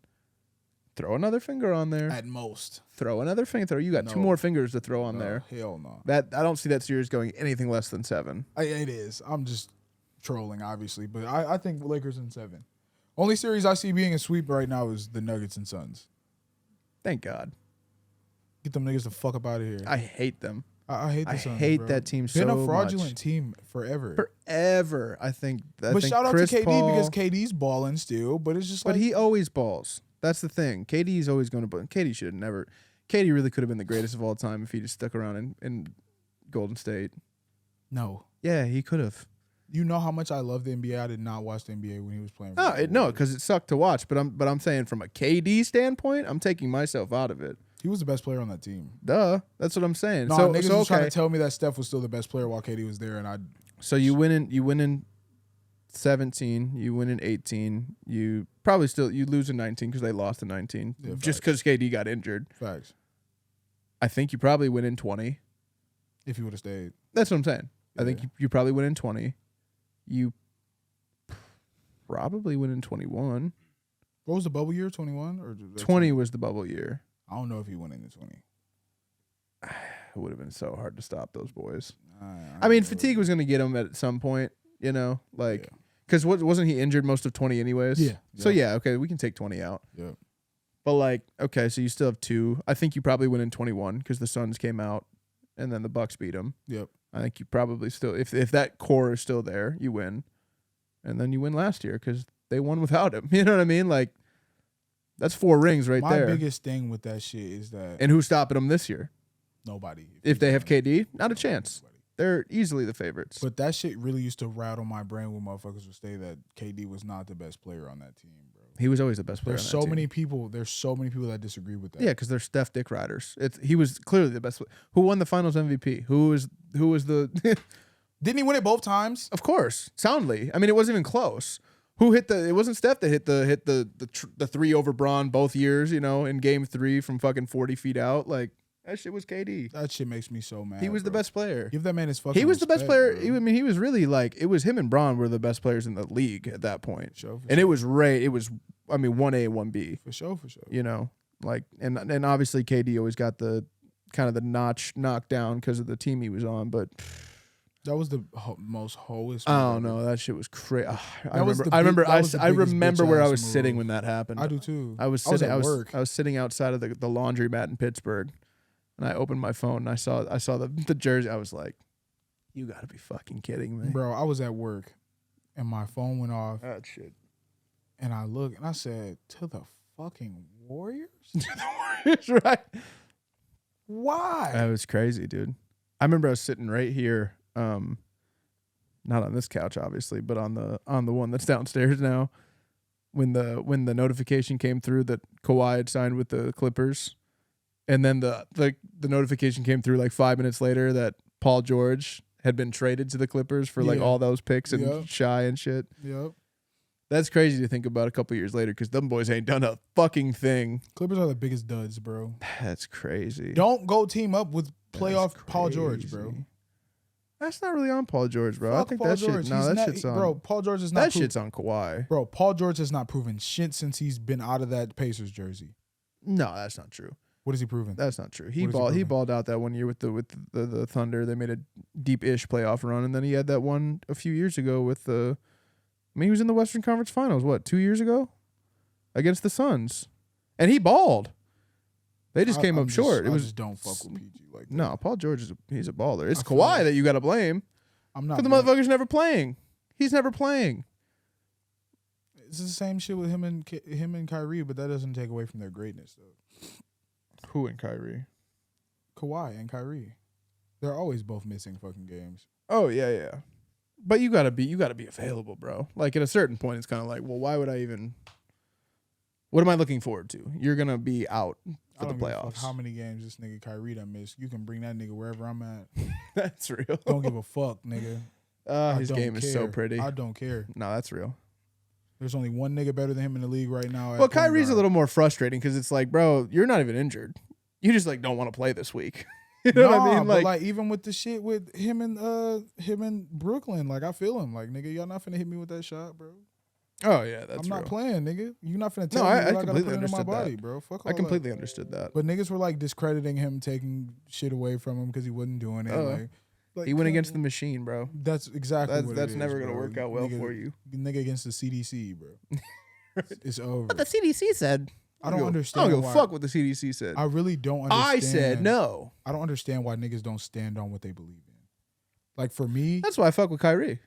Throw another finger on there. At most. Throw another finger. You got 2 more fingers to throw on there. Hell no. That I don't see that series going anything less than 7. It is. I'm just trolling, obviously, but I think Lakers in 7. Only series I see being a sweep right now is the Nuggets and Suns. Thank God. Get them niggas the fuck up out of here. I hate them. I hate the Suns. I hate bro. that team so much. Been a fraudulent team forever. I think. But shout out Chris to KD Paul, because KD's balling still. But it's just like. But he always balls. That's the thing. KD's always going to ball. KD should have never. KD really could have been the greatest of all time if he just stuck around in Golden State. No. Yeah, he could have. You know how much I love the NBA. I did not watch the NBA when he was playing. No, because it sucked to watch. But I'm saying from a KD standpoint, I'm taking myself out of it. He was the best player on that team. Duh, that's what I'm saying. No, niggas was trying to tell me that Steph was still the best player while KD was there, and I. So you win in 17. You win in 18. You probably you lose in 19 because they lost in 19 just because KD got injured. Facts. I think you probably win in 20. If you would have stayed. That's what I'm saying. Yeah. I think you probably win in 20. You probably win in 21. What was the bubble year? 21 or 20 was the bubble year. I don't know if he went into 20. It would have been so hard to stop those boys. I mean, fatigue was going to get him at some point, you know, like because wasn't he injured most of 20 anyways? Yeah. So yeah, okay, we can take 20 out. Yeah. But like, okay, so you still have 2. I think you probably win in 21 because the Suns came out and then the Bucks beat them. Yep. I think you probably still, if that core is still there, you win, and then you win last year because they won without him. You know what I mean? Like. That's 4 rings right there. My biggest thing with that shit is that... And who's stopping them this year? Nobody. If they have KD, not a chance. Nobody. They're easily the favorites. But that shit really used to rattle my brain when motherfuckers would say that KD was not the best player on that team, bro. He was always the best player on that team. There's so many people that disagree with that. Yeah, because they're Steph Dick riders. He was clearly the best. Who won the Finals MVP? Who was the... Didn't he win it both times? Of course. Soundly. I mean, it wasn't even close. Who hit it wasn't Steph that hit the 3 over Braun both years, you know, in game 3 from fucking 40 feet out. Like, that shit was KD. That shit makes me so mad. He was the best player. Give that man his fucking He was respect, the best player. Bro. I mean, he was really like, it was him and Braun were the best players in the league at that point. It was 1A, 1B. For sure. You know, like, and obviously KD always got the kind of the notch knocked down because of the team he was on, but... That was the most hoest. I don't know. That shit was crazy. I remember where I was sitting when that happened. I do too. I was sitting outside of the laundromat in Pittsburgh, and I opened my phone and I saw the jersey. I was like, "You got to be fucking kidding me, bro!" I was at work, and my phone went off. That shit. And I looked and I said, "To the fucking Warriors." To the Warriors, right? Why? That was crazy, dude. I remember I was sitting right here, not on this couch, obviously, but on the one that's downstairs now. When the notification came through that Kawhi had signed with the Clippers, and then the notification came through like 5 minutes later that Paul George had been traded to the Clippers for like all those picks and Shy and shit. Yep. That's crazy to think about a couple years later because them boys ain't done a fucking thing. Clippers are the biggest duds, bro. That's crazy. Don't go team up with playoff Paul George, bro. That's not really on Paul George, bro. Fuck I think Paul that George. shit. No, that shit's on. Bro, Paul George is not. That shit's on Kawhi. Bro, Paul George has not proven shit since he's been out of that Pacers jersey. No, that's not true. What has he proven? That's not true. He balled out that one year with the Thunder. They made a deep-ish playoff run, and then he had that one a few years ago with the. I mean, he was in the Western Conference Finals. What, 2 years ago, against the Suns, and he balled. They just came up short. I just don't fuck with PG like that. No, Paul George he's a baller. It's Kawhi that you got to blame. I'm not. Because the motherfucker's never playing. He's never playing. It's the same shit with him and Kyrie, but that doesn't take away from their greatness, though. Who and Kyrie? Kawhi and Kyrie. They're always both missing fucking games. Oh yeah. But you gotta be available, bro. Like at a certain point, it's kind of like, well, why would I even? What am I looking forward to? You're gonna be out for the playoffs. Give a fuck how many games this nigga Kyrie done missed? You can bring that nigga wherever I'm at. That's real. Don't give a fuck, nigga. His game is so pretty. I don't care. No, that's real. There's only one nigga better than him in the league right now. Well, Kyrie's a little more frustrating because it's like, bro, you're not even injured. You just like don't want to play this week. You know what I mean? But like even with the shit with him and Brooklyn, like I feel him. Like nigga, y'all not finna hit me with that shot, bro. Oh yeah, that's. I'm not playing, nigga. You're not finna tell me what I gotta completely put into my understood body, that. bro. Fuck all I completely that. understood that. But niggas were like discrediting him, taking shit away from him because he wasn't doing it. Like he went against the machine, bro. That's exactly what that's it is, never gonna bro. work out well for you. Nigga against the CDC, bro. It's over. But the CDC said. I don't understand. I don't give a fuck what the CDC said. I really don't understand. I said no. I don't understand why niggas don't stand on what they believe in. Like for me, that's why I fuck with Kyrie.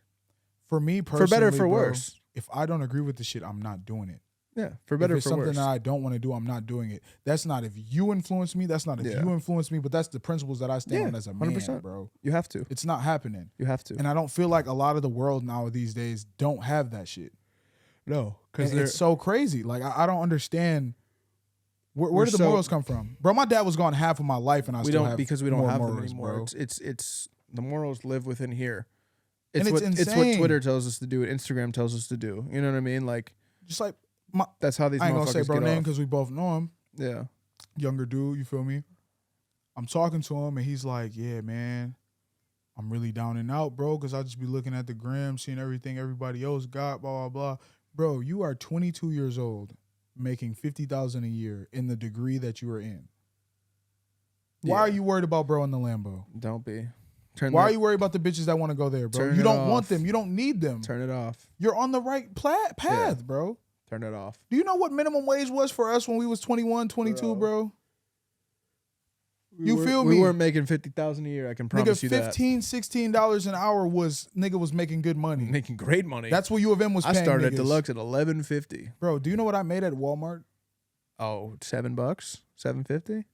For me personally, for better or for worse. If I don't agree with the shit, I'm not doing it. Yeah, for better or for for worse. If it's something that I don't want to do, I'm not doing it. That's not if you influence me. That's not if you influence me. But that's the principles that I stand on as a man, 100%. Bro. You have to. It's not happening. You have to. And I don't feel like a lot of the world now these days don't have that shit. No, because it's so crazy. Like I don't understand. Where did the morals come from, bro? My dad was gone half of my life, and we don't have them anymore. Bro. It's the morals live within here. It's insane. It's what Twitter tells us to do. What Instagram tells us to do. You know what I mean? Like just like that's how these. I ain't gonna motherfuckers say bro get name off. because we both know him. Yeah, younger dude. You feel me? I'm talking to him, and he's like, "Yeah, man, I'm really down and out, bro, because I just be looking at the gram, seeing everything everybody else got, blah blah blah." Bro, you are 22 years old, making $50,000 a year in the degree that you are in. Why are you worried about bro in the Lambo? Don't be. Why are you worried about the bitches that want to go there, bro? You don't want them. You don't need them. Turn it off. You're on the right path, bro. Turn it off. Do you know what minimum wage was for us when we was 21, 22, bro? You feel me? We weren't making $50,000 a year. I can promise you that. $15, $16 an hour was making good money, making great money. That's what U of M was paying. I started niggas. at Deluxe at $11.50. Bro, do you know what I made at Walmart? Oh, $7, $7.50,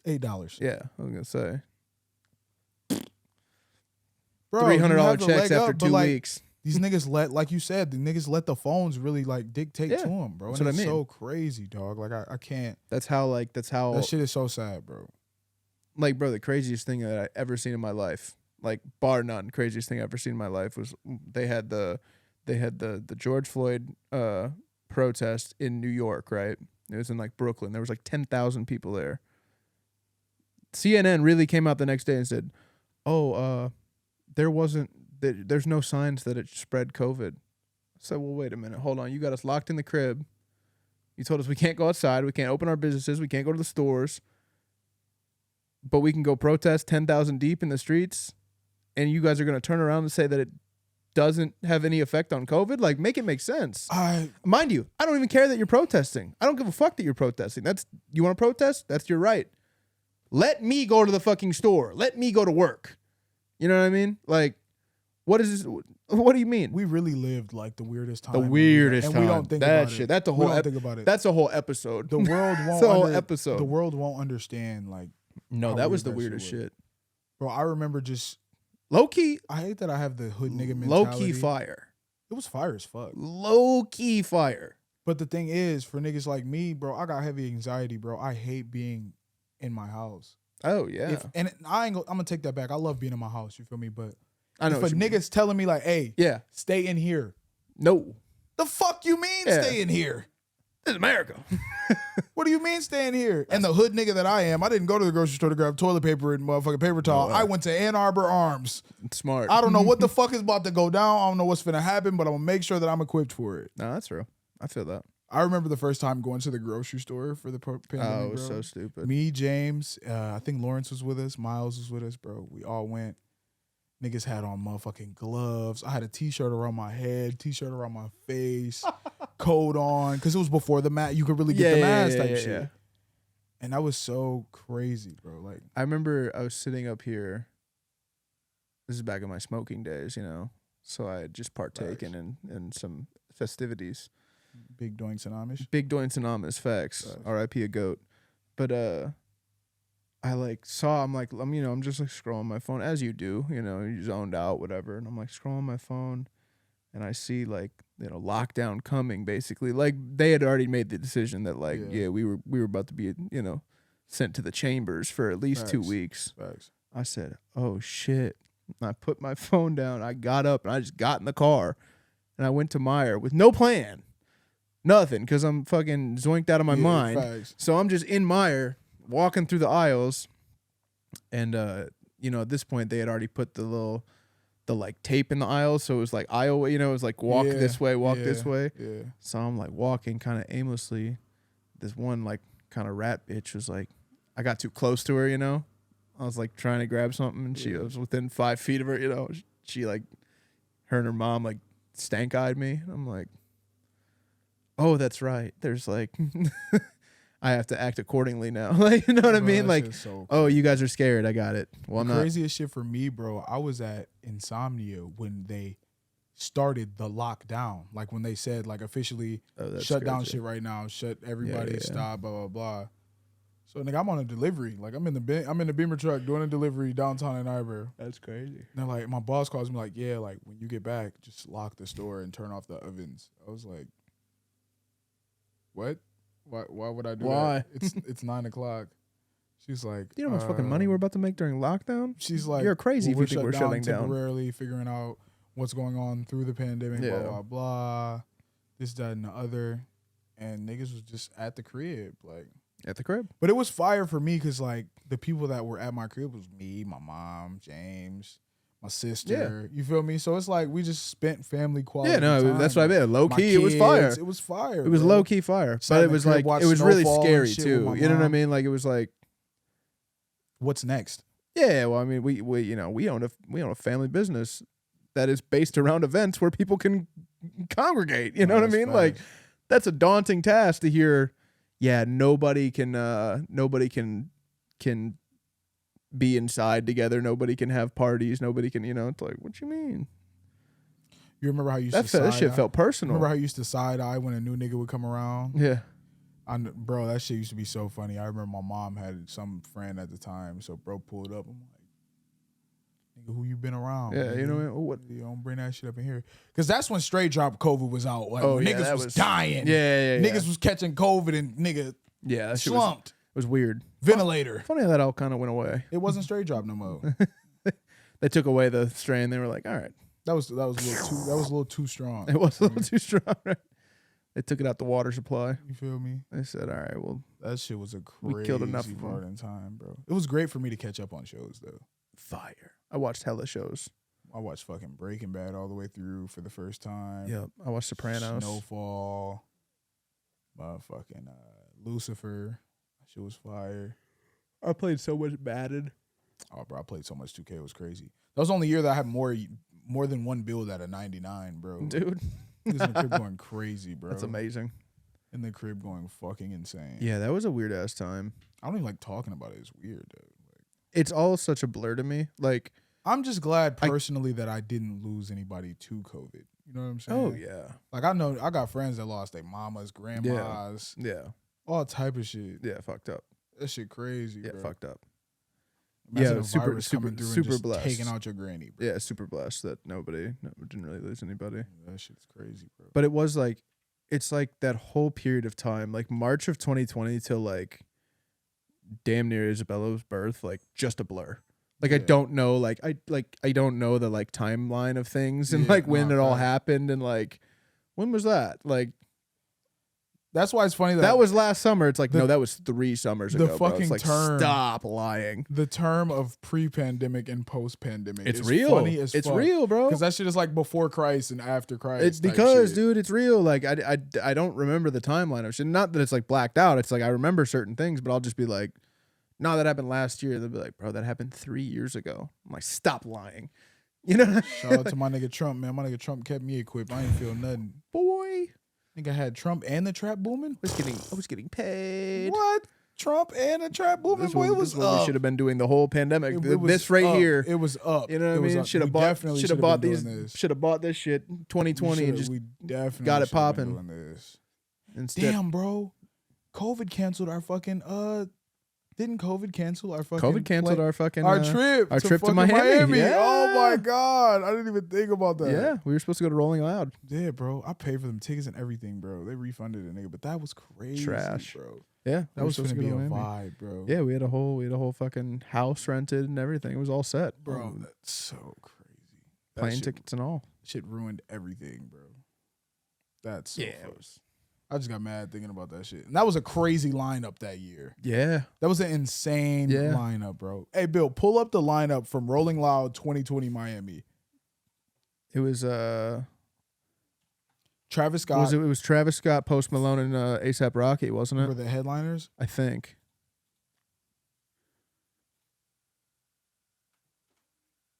$8. Yeah, I was gonna say. Bro, $300 checks after 2 weeks. These niggas like you said, the niggas let the phones really like dictate to them, bro. That's and what I mean. So crazy, dog. Like I can't. That's how. That shit is so sad, bro. Like, bro, the craziest thing that I ever seen in my life, like bar none, craziest thing I ever seen in my life was they had the George Floyd protest in New York, right? It was in like Brooklyn. There was like 10,000 people there. CNN really came out the next day and said, "Oh, there's no signs that it spread COVID." I said, "Well, wait a minute, hold on. You got us locked in the crib. You told us we can't go outside, we can't open our businesses, we can't go to the stores, but we can go protest 10,000 deep in the streets, and you guys are going to turn around and say that it doesn't have any effect on COVID? Like, make it make sense." Mind you, I don't even care that you're protesting. I don't give a fuck that you're protesting. You want to protest? That's your right. Let me go to the fucking store. Let me go to work. You know what I mean? Like, what is this? What do you mean? We really lived like the weirdest time. The weirdest time. And we don't think that about shit. it. That's the whole. We don't think about it. That's a whole episode. The world won't. It's a whole episode. The world won't understand like No, how that weird was the weirdest was. shit. Bro, I remember just Low key, I hate that I have the hood nigga mentality. low key fire. It was fire as fuck. Low key fire. But the thing is, for niggas like me, bro, I got heavy anxiety, bro. I hate being in my house. Oh yeah. And I'm gonna take that back. I love being in my house. You feel me? But I know if a nigga's telling me like, "Hey, yeah, stay in here," no, the fuck you mean stay in here? this is America. What do you mean stay in here? And the hood nigga that I am, I didn't go to the grocery store to grab toilet paper and motherfucking paper towel. I went to Ann Arbor Arms. Smart. I don't know what the fuck is about to go down. I don't know what's finna happen, but I'm gonna make sure that I'm equipped for it. No, that's real. I feel that. I remember the first time going to the grocery store for the pandemic. Oh, it was bro. so stupid. Me, James, I think Lawrence was with us. Miles was with us, bro. We all went. Niggas had on motherfucking gloves. I had a t-shirt around my head, t-shirt around my face, coat on, because it was before the mask. You could really get the mask type shit. Yeah. And that was so crazy, bro. Like, I remember I was sitting up here. This is back in my smoking days, you know. So I had just partaken in some festivities. Big doinks and Amish. Big doinks and Amish, facts. R.I.P. a goat. But I like saw, I'm just like scrolling my phone as you do, you know, you zoned out, whatever. And I'm like scrolling my phone and I see like, you know, lockdown coming basically. Like they had already made the decision that like, yeah we were about to be, you know, sent to the chambers for at least 2 weeks. Facts. I said, oh shit. I put my phone down. I got up and I just got in the car and I went to Meijer with no plan. Nothing, because I'm fucking zoinked out of my mind. Facts. So I'm just in Meijer, walking through the aisles, and you know, at this point they had already put the like tape in the aisles, so it was like aisle, you know, it was like walk this way, walk this way. Yeah. So I'm like walking kind of aimlessly. This one like kind of rat bitch was like, I got too close to her, you know. I was like trying to grab something, and she was within 5 feet of her, you know. She like, her and her mom like stank eyed me. I'm like, oh, that's right. There's like, I have to act accordingly now. Like, you know what I mean? Like, so cool. Oh, you guys are scared. I got it. Well, the craziest shit for me, bro, I was at Insomnia when they started the lockdown. Like when they said like officially shut down shit right now, shut everybody, stop, blah, blah, blah. So nigga, I'm on a delivery. Like I'm in the Beamer truck doing a delivery downtown Ann Arbor. That's crazy. And then like my boss calls me like, yeah, like when you get back, just lock the store and turn off the ovens. I was like, what? Why would I do that? It's 9 o'clock. She's like, you know how much fucking money we're about to make during lockdown? She's like, you're crazy if you think we're shutting down. Temporarily figuring out what's going on through the pandemic, blah, blah, blah. This, that, and the other. And niggas was just at the crib. Like, at the crib. But it was fire for me because, like, the people that were at my crib was me, my mom, James, my sister. You feel me? So it's like we just spent family quality time. That's what I meant. Low key, it was fire. It was fire. It was low key fire. But it was like, it was really scary too. You know what I mean? Like, it was like, what's next? Yeah, well, I mean, we you know, we own a family business that is based around events where people can congregate. You know what I mean? Like, that's a daunting task to hear. Yeah, nobody can be inside together. Nobody can have parties. Nobody can, you know. It's like, what you mean? You remember how you used to that shit felt personal. Remember how you used to side eye when a new nigga would come around? Yeah. Bro, that shit used to be so funny. I remember my mom had some friend at the time, so bro pulled up. I'm like, nigga, who you been around? Yeah, nigga? you know what? You don't bring that shit up in here. Because that's when straight drop COVID was out. Like, niggas was dying. Yeah. Niggas was catching COVID and nigga that slumped. It was weird. Ventilator. Funny how that all kind of went away. It wasn't straight drop no more. They took away the strain. They were like, all right. That was a little too strong. It was a little too strong, right? They took it out the water supply. You feel me? They said, all right, well. That shit was a crazy we killed enough part in time, bro. It was great for me to catch up on shows, though. Fire. I watched hella shows. I watched fucking Breaking Bad all the way through for the first time. Yep. I watched Sopranos. Snowfall. Motherfucking Lucifer. That shit was fire. I played so much Madden. Oh, bro, I played so much 2K. It was crazy. That was the only year that I had more than one build at a 99, bro. Dude. He was in the crib going crazy, bro. That's amazing. In the crib going fucking insane. Yeah, that was a weird ass time. I don't even like talking about it. It's weird, dude. Like, it's all such a blur to me. Like, I'm just glad personally that I didn't lose anybody to COVID. You know what I'm saying? Oh yeah. Like I know I got friends that lost their mamas, grandmas, yeah, all type of shit. Yeah, fucked up. That shit crazy. Yeah, bro. fucked up. Imagine Yeah, a super virus super coming through super and just blessed. taking out your granny, bro. Yeah, super blessed that nobody didn't really lose anybody. That shit's crazy, bro. But it was like, it's like that whole period of time, like March of 2020 till like damn near Isabella's birth, like just a blur. Like I don't know, I don't know the like timeline of things and like when it all happened and like when was that? Like that's why it's funny that was last summer. It's like no, that was 3 summers ago. The fucking bro. It's like, term. Stop lying. The term of pre-pandemic and post-pandemic. It's is real. Funny as it's fuck. real, bro. Because that shit is like before Christ and after Christ. It's because, dude, it's real. Like I don't remember the timeline of shit. Not that it's like blacked out. It's like I remember certain things, but I'll just be like, no, that happened last year. They'll be like, bro, that happened 3 years ago. I'm like, stop lying. You know? Shout out to my nigga Trump, man. My nigga Trump kept me equipped. I ain't feel nothing. Boy. I think I had Trump and the trap booming. I was getting paid. What? Trump and the trap booming? This Boy, it was what we should have been doing the whole pandemic. It was This right up. here. It was up. You know what I mean? Should have bought these. Should have bought this shit 2020 and just got it popping. Instead, damn, bro. COVID canceled our fucking Didn't COVID cancel our fucking COVID canceled our fucking trip to Miami. Yeah. Oh my god, I didn't even think about that. Yeah, we were supposed to go to Rolling Loud. Yeah, bro. I paid for them tickets and everything, bro. They refunded it, nigga. But that was crazy, Trash, bro. Yeah, that was supposed to be a vibe, bro. Yeah, we had a whole fucking house rented and everything. It was all set, bro. That's so crazy. Plane tickets and all. Shit ruined everything, bro. That's so close. I just got mad thinking about that shit. And that was a crazy lineup that year. Yeah. That was an insane lineup, bro. Hey, Bill, pull up the lineup from Rolling Loud 2020 Miami. It was Travis Scott. It was Travis Scott, Post Malone, and A$AP Rocky, wasn't it? Were the headliners? I think.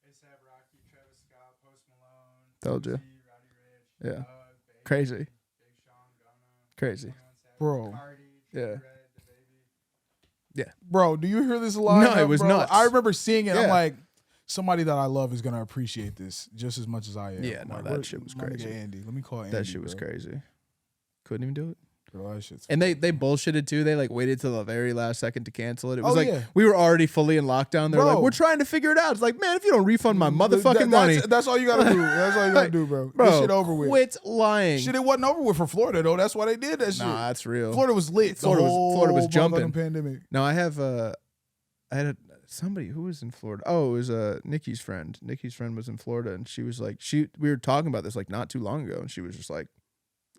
A$AP Rocky, Travis Scott, Post Malone. Told you. Roddy Ricch, Yeah. Crazy. Crazy. Bro. Yeah. Yeah. Bro, do you hear this line? No, it was nuts. I remember seeing it. Yeah. I'm like, somebody that I love is going to appreciate this just as much as I am. Yeah, no, that shit was crazy. Andy. Let me call Andy. That shit was crazy. Couldn't even do it. Bro, that shit's and they bullshitted too. They like waited till the very last second to cancel it. It was we were already fully in lockdown. They're like, we're trying to figure it out. It's like, man, if you don't refund my motherfucking money, that's all you gotta do. That's all you gotta do, bro. This shit over with. Quit lying. Shit, it wasn't over with for Florida though. That's why they did that shit. Nah, that's real. Florida was lit. Florida was jumping. Pandemic. No, I had somebody who was in Florida. Oh, it was Nikki's friend. Nikki's friend was in Florida, and she was like, we were talking about this like not too long ago, and she was just like,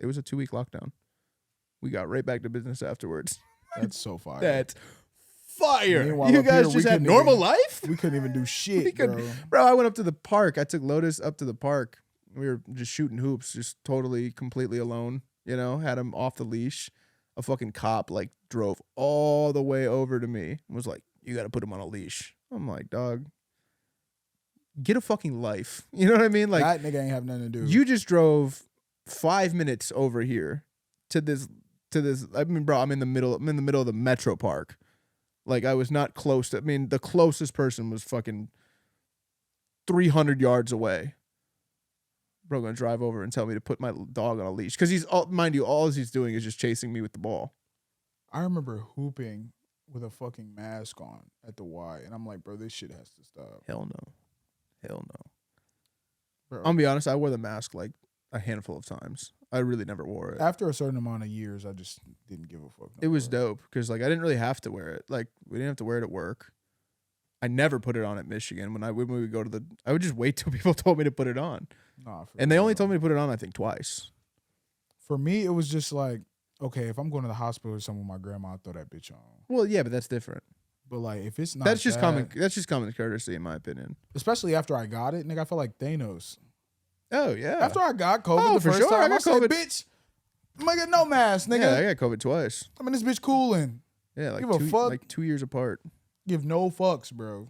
it was a 2-week lockdown. We got right back to business afterwards. That's so fire. That's fire. Meanwhile, you guys just had normal life? We couldn't even do shit, bro. I went up to the park. I took Lotus up to the park. We were just shooting hoops, just totally, completely alone. You know, had him off the leash. A fucking cop like drove all the way over to me and was like, you got to put him on a leash. I'm like, dog, get a fucking life. You know what I mean? Like, that nigga ain't have nothing to do. You just drove 5 minutes over here to this. I mean, bro, I'm in the middle of the metro park. Like, I was not close to, I mean, the closest person was fucking 300 yards away. Bro, gonna drive over and tell me to put my dog on a leash. Because mind you, all he's doing is just chasing me with the ball. I remember hooping with a fucking mask on at the Y. And I'm like, bro, this shit has to stop. Hell no. Bro. I'm gonna be honest, I wore the mask like a handful of times. I really never wore it. After a certain amount of years, I just didn't give a fuck. It was dope because like I didn't really have to wear it. Like we didn't have to wear it at work. I never put it on at Michigan. When we would go to I would just wait till people told me to put it on. Nah, and they only told me to put it on, I think, twice. For me, it was just like, okay, if I'm going to the hospital or something with my grandma, I'll throw that bitch on. Well, yeah, but that's different. But like, if it's not, that's just common courtesy, in my opinion. Especially after I got it, nigga, I felt like Thanos. Oh yeah. After I got COVID the first time, I said, bitch, I'm gonna get no mask, nigga. Yeah, I got COVID twice. I mean, this bitch cooling. Yeah, like give a fuck. Like 2 years apart. Give no fucks, bro.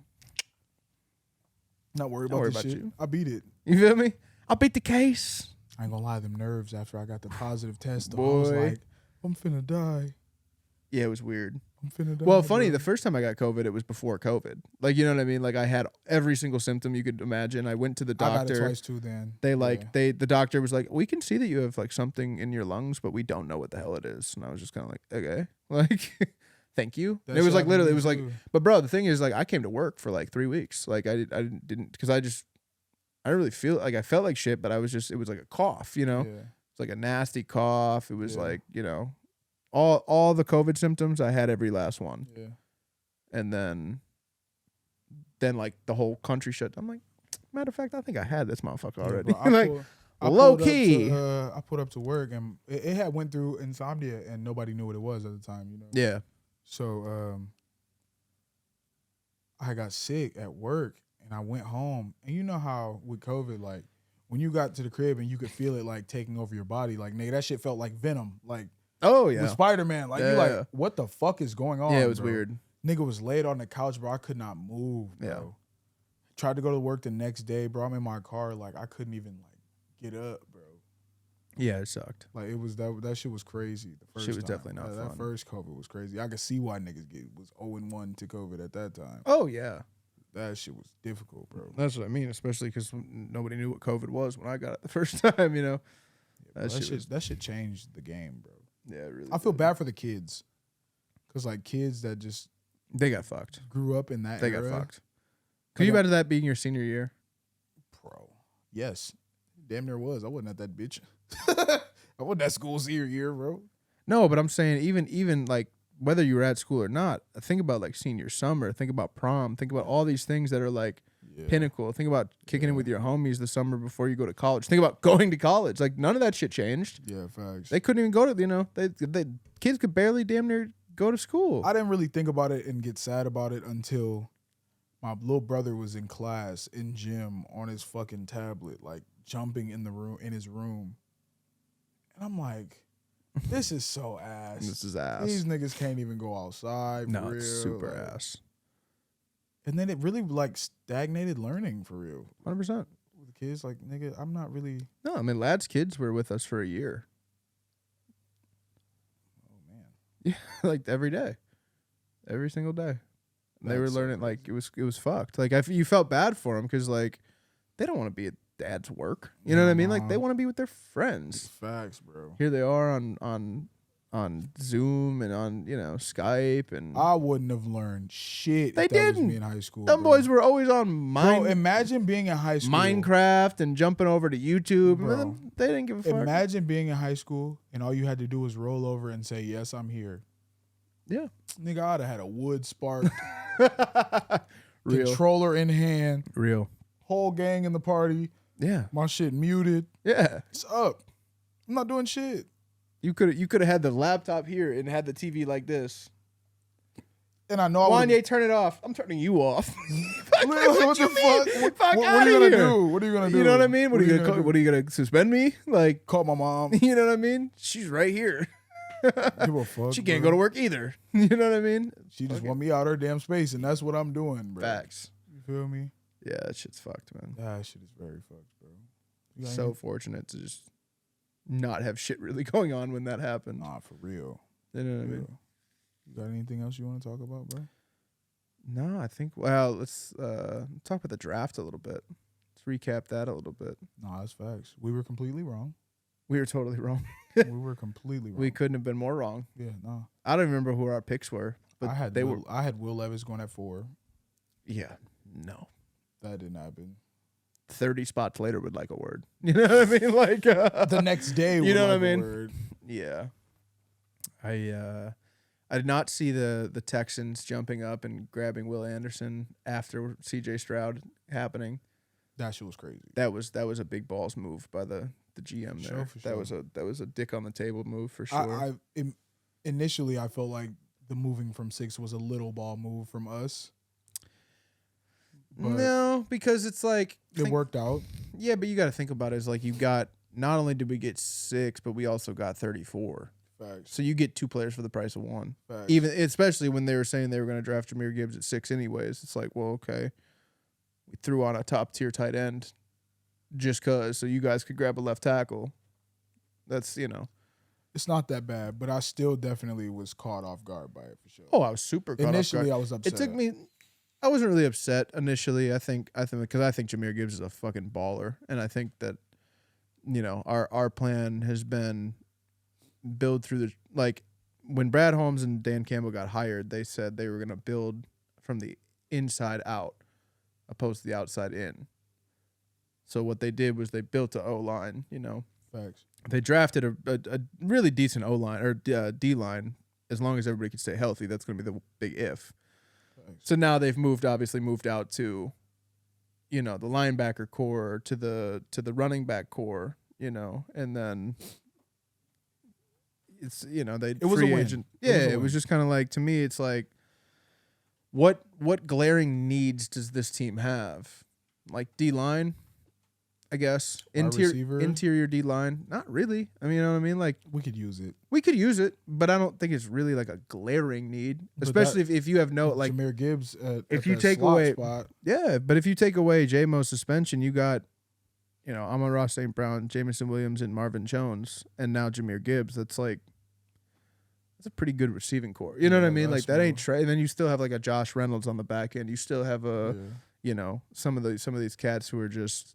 Not worried about this shit. You. I beat it. You feel me? I beat the case. I ain't gonna lie, them nerves after I got the positive test. Boy. I was like, I'm finna die. Yeah, it was weird. I'm finna die. Well, funny, the first time I got COVID, it was before COVID. Like, you know what I mean? Like, I had every single symptom you could imagine. I went to the doctor. I got it twice too then. The doctor was like, we can see that you have like something in your lungs, but we don't know what the hell it is. And I was just kind of like, okay. Like, thank you. That And it was shit like happened to literally, me it was like, too. but bro, the thing is like I came to work for like 3 weeks. Like I didn't because I didn't really feel like I felt like shit, but it was like a cough, you know. Yeah. It's like a nasty cough. It was Yeah. like, you know, all the COVID symptoms. I had every last one, Yeah. and then like the whole country shut down. I'm like, matter of fact, I think I had this motherfucker already. Bro, Like I low pulled up key. I pulled up to work and it had went through insomnia and nobody knew what it was at the time, you know. Yeah. So I got sick at work and I went home, and you know how with COVID, like when you got to the crib and you could feel it like taking over your body, like nigga, that shit felt like Venom, like Oh yeah. with Spider-Man, like Yeah, you like yeah. what the fuck is going on? Yeah, it was bro? weird. Nigga was laid on the couch, bro. I could not move, bro. Yeah. Tried to go to work the next day, bro. I'm in my car, like I couldn't even like get up, bro. Yeah, it sucked. Like it was that shit was crazy. The first Shit was time. definitely not That fun. first COVID was crazy. I could see why niggas was 0-1 to COVID at that time. Oh yeah. That shit was difficult, bro. That's what I mean, especially because nobody knew what COVID was when I got it the first time, you know. That shit changed the game, bro. Yeah, really. I feel bad for the kids, cause like kids that just They got fucked. grew up in that They era, got fucked. Could you imagine that being your senior year? bro. Yes, damn near was. I wasn't at that bitch. I wasn't at school senior year, bro. No, but I'm saying even like whether you were at school or not, think about like senior summer, think about prom, think about all these things that are like pinnacle. Think about kicking it with your homies the summer before you go to college. Think about going to college. Like none of that shit changed. Yeah, facts. They couldn't even go to, you know, they kids could barely damn near go to school. I didn't really think about it and get sad about it until my little brother was in class in gym on his fucking tablet, like jumping in his room. And I'm like, this is so ass. This is ass. These niggas can't even go outside. For No, real. it's super like, ass. And then it really like stagnated learning for real. 100%. With the kids, like, nigga, I'm not really. No, I mean, Lad's kids were with us for a year. Oh man. Yeah, like every day. Every single day. They That's were so learning, like, crazy. it was fucked. Like, you felt bad for them because, like, they don't want to be at dad's work. You know what I mean? Like, they want to be with their friends. Facts, bro. Here they are on Zoom and on, you know, Skype. And I wouldn't have learned shit. They if that was didn't. me in high school. them bro. boys were always on Bro, imagine being in high school. Minecraft and jumping over to YouTube. Bro. They didn't give a fuck. Imagine being in high school and all you had to do was roll over and say, "Yes, I'm here." Yeah. Nigga, I'd have had a wood spark, Real. controller in hand, Real. whole gang in the party, Yeah. my shit muted. Yeah. It's up. I'm not doing shit. You could have had the laptop here and had the TV like this. And I know I would. Juanye, turn it off. I'm turning you off. What the fuck? Fuck What outta are you gonna here. do? What are you gonna do? You know what I mean? What are you gonna do? what are you gonna suspend me? Like, Call my mom. you know what I mean? She's right here. Give a fuck. She can't bro. go to work either. You know what I mean? She just Fuck want me out her damn space, and that's what I'm doing, bro. Facts. You feel me? Yeah, that shit's fucked, man. That shit is very fucked, bro. You got So any- fortunate to just not have shit really going on when that happened. Nah, for real. You know what I For mean? real. You got anything else you want to talk about, bro? No, I think. Well, let's talk about the draft a little bit. Let's recap that a little bit. Nah, that's facts. We were completely wrong. We were totally wrong. We were completely wrong. We couldn't have been more wrong. Yeah, nah. I don't remember who our picks were, but I had they Will, were. I had Will Levis going at 4. Yeah, no. That didn't happen. 30 spots later would like a word. You know what I mean? Like The next day, You would know what I like a mean? word. Yeah. I did not see the Texans jumping up and grabbing Will Anderson after CJ Stroud happening. That shit was crazy. That was a big balls move by the GM there. For sure. That was a dick on the table move for sure. Initially, I felt like the moving from 6 was a little ball move from us. But No, because it's like it worked out. Yeah, but you got to think about it as like you got not only did we get 6, but we also got 34. Facts. So you get 2 players for the price of 1. Facts. Even especially when they were saying they were going to draft Jahmyr Gibbs at 6 anyways. It's like, well, okay. We threw on a top tier tight end just cuz so you guys could grab a left tackle. That's, you know. It's not that bad, but I still definitely was caught off guard by it for sure. Oh, I was super caught Initially, off guard. I was upset. It took me I wasn't really upset initially. I think because I think Jahmyr Gibbs is a fucking baller, and I think that our plan has been build through the when Brad Holmes and Dan Campbell got hired, they said they were going to build from the inside out opposed to the outside in. So what they did was they built an O-line, you know. Facts. They drafted a really decent O-line or D-line as long as everybody can stay healthy. That's going to be the big if. Facts. So now they've moved out to, you know, the linebacker core, to the running back core, you know, and then it's, you know, they was a free win. agent. It was Yeah, a it was win. just kind of like, to me, it's like, what glaring needs does this team have? Like D-line, I guess. Wide receiver? Interior D-line. Not really. I mean, you know what I mean? Like, We could use it. we could use it, but I don't think it's really like a glaring need. But Especially if you have no, like, Jameer Gibbs if at you that take slot away- spot. yeah, but if you take away J-Mo's suspension, you got, you know, Amon-Ra St. Brown, Jamison Williams, and Marvin Jones, and now Jameer Gibbs. That's like, that's a pretty good receiving core. You know what I Yeah, mean? Like, that's that ain't more- Trey. And then you still have like a Josh Reynolds on the back end. You still have Yeah. you know, some of these cats who are just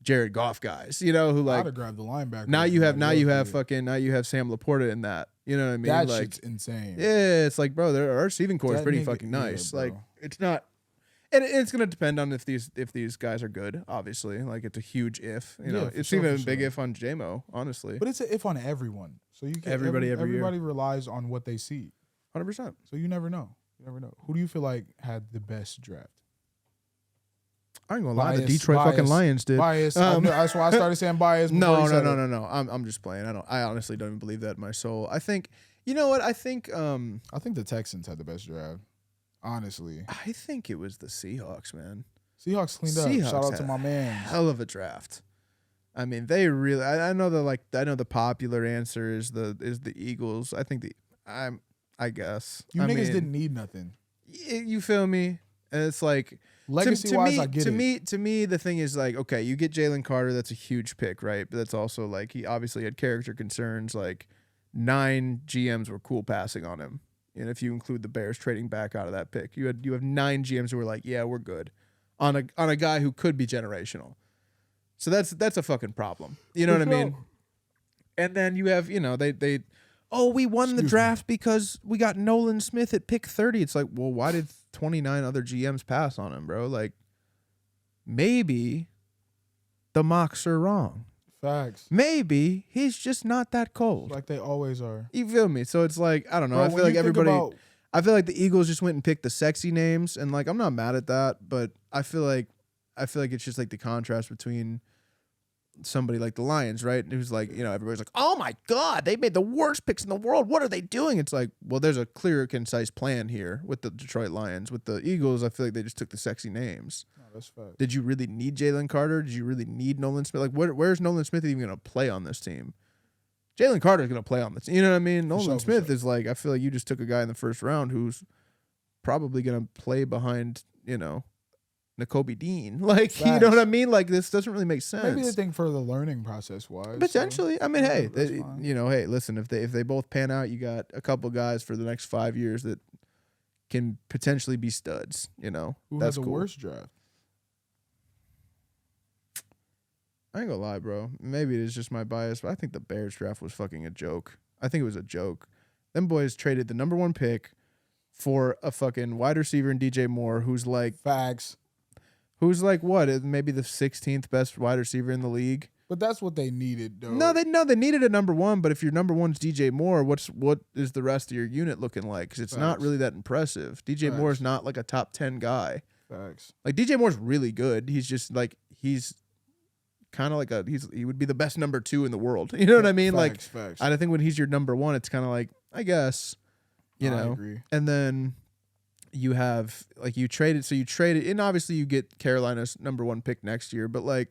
Jared Goff guys, you know, who I'd like, have grabbed the linebacker. now if you have somebody else did. Sam Laporta in that. You know what I mean? That like, shit's insane. yeah, it's like, bro, our receiving core is That pretty nigga- fucking yeah, nice. bro. Like, it's not, and it's gonna depend on if these guys are good. Obviously, like, it's a huge if. You know, Yeah, for it's sure, even for a big sure. if on JMO. Honestly, But it's an if on everyone. So you can Everybody every year. everybody relies on what they see. 100%. So you never know. You never know. Who do you feel like had the best draft? I ain't gonna lie, the Bias, Detroit fucking bias, Lions did. Bias. That's why I started saying bias. before No, you no, said no, it. no, no. I'm just playing. I honestly don't even believe that in my soul. I think, you know what? I think I think the Texans had the best draft. Honestly, it was the Seahawks, man. Seahawks cleaned up. Seahawks Shout out had to my man. Hell of a draft. I mean, they really. I know the popular answer is the Eagles. I think I guess You I niggas mean, didn't need nothing. You feel me? And it's like, Legacy wise, I get it. to me, the thing is like, okay, you get Jalen Carter, that's a huge pick, right? But that's also like, he obviously had character concerns. Like, 9 GMs were cool passing on him, and if you include the Bears trading back out of that pick, you have 9 GMs who were like, yeah, we're good on a guy who could be generational. So that's a fucking problem. You know For what I mean? sure. And then you have, you know, they we won the Excuse me. draft because we got Nolan Smith at pick 30. It's like, well, why did 29 other GMs pass on him, bro? Like, maybe the mocks are wrong. Facts. Maybe he's just not that cold. Like they always are. You feel me? So it's like, I don't know. Bro, I when feel like you think everybody. about- I feel like the Eagles just went and picked the sexy names, and like, I'm not mad at that, but I feel like it's just like the contrast between somebody like the Lions, right? Who's like, you know, everybody's like, oh my God, they made the worst picks in the world. What are they doing? It's like, well, there's a clear, concise plan here with the Detroit Lions. With the Eagles, I feel like they just took the sexy names. No, that's fact. Did you really need Jalen Carter? Did you really need Nolan Smith? Like, where's Nolan Smith even going to play on this team? Jalen Carter's going to play on this. You know what I mean? Nolan sure, for Smith sure. is like, I feel like you just took a guy in the first round who's probably going to play behind, you know, Nakobe Dean. Like, you know Facts. what I mean? Like, this doesn't really make sense. Maybe they think for the learning process wise. Potentially. I mean, yeah, hey, that's fine. you know, hey, listen, if they both pan out, you got a couple guys for the next 5 years that can potentially be studs, you know. Who That's had the cool. worst draft? I ain't gonna lie, bro. Maybe it is just my bias, but I think the Bears draft was fucking a joke. I think it was a joke. Them boys traded the number 1 pick for a fucking wide receiver in DJ Moore, who's like Facts. what? Maybe the 16th best wide receiver in the league. But that's what they needed, though. No, they needed a number 1, but if your number 1's DJ Moore, what is the rest of your unit looking like? Because it's not Facts. really that impressive. DJ Moore is Facts. not like a top 10 guy. Facts. Like, DJ Moore's really good. He's just like, he's kind of like he would be the best number 2 in the world. You know what I mean? Like, Facts. I think when he's your number 1, it's kind of like, I guess, you I know. agree. And then you have like you traded, and obviously you get Carolina's number 1 pick next year. But like,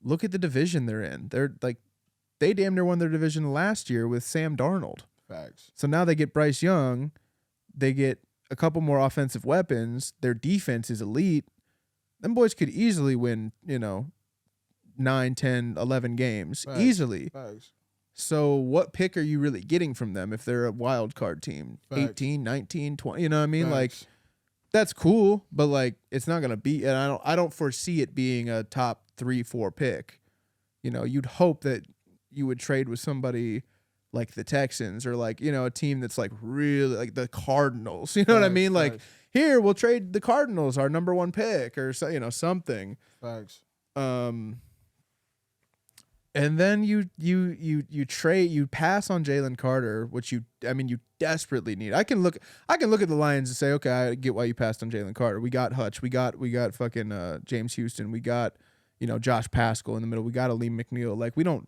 look at the division they're in. They're like, they damn near won their division last year with Sam Darnold. Facts. So now they get Bryce Young, they get a couple more offensive weapons. Their defense is elite. Them boys could easily win, you know, 9, 10, 11 games Facts. easily. Facts. So what pick are you really getting from them if they're a wild card team? Facts. 18, 19, 20, you know what I mean? Like, Facts. that's cool, but like, it's not going to be, and I don't foresee it being a top 3, 4 pick. You know, you'd hope that you would trade with somebody like the Texans or like, a team that's like really like the Cardinals. You know what I mean? Like, here, we'll trade the Cardinals, our number 1 pick, or something. Facts. And then you pass on Jalen Carter, which you desperately need. I can look at the Lions and say, okay, I get why you passed on Jalen Carter. We got Hutch, we got fucking James Houston, we got Josh Pascal in the middle, we got Aleem McNeil. Like we don't.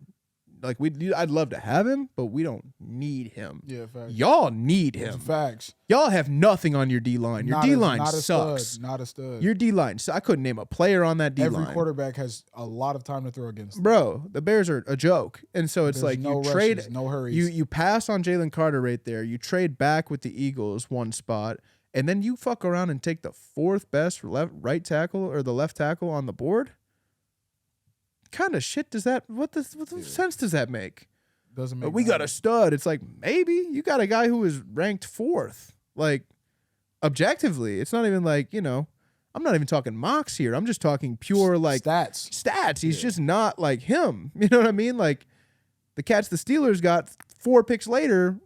Like I'd love to have him, but we don't need him. Yeah, facts. Y'all need him. Facts. Y'all have nothing on your D line. Your D line sucks. Not a stud. Your D line. I couldn't name a player on that D line. Every quarterback has a lot of time to throw against them. Bro, the Bears are a joke, and so it's like no you rushes, trade, no hurries. You pass on Jalen Carter right there. You trade back with the Eagles 1 spot, and then you fuck around and take the 4th best right tackle or the left tackle on the board. Kind of shit does that? What sense does that make? Doesn't make. We got a stud. It's like, maybe you got a guy who is ranked 4th. Like, objectively, it's not even like, I'm not even talking mocks here. I'm just talking pure like stats. He's just not like him. You know what I mean? Like, the Cats the Steelers got 4 picks later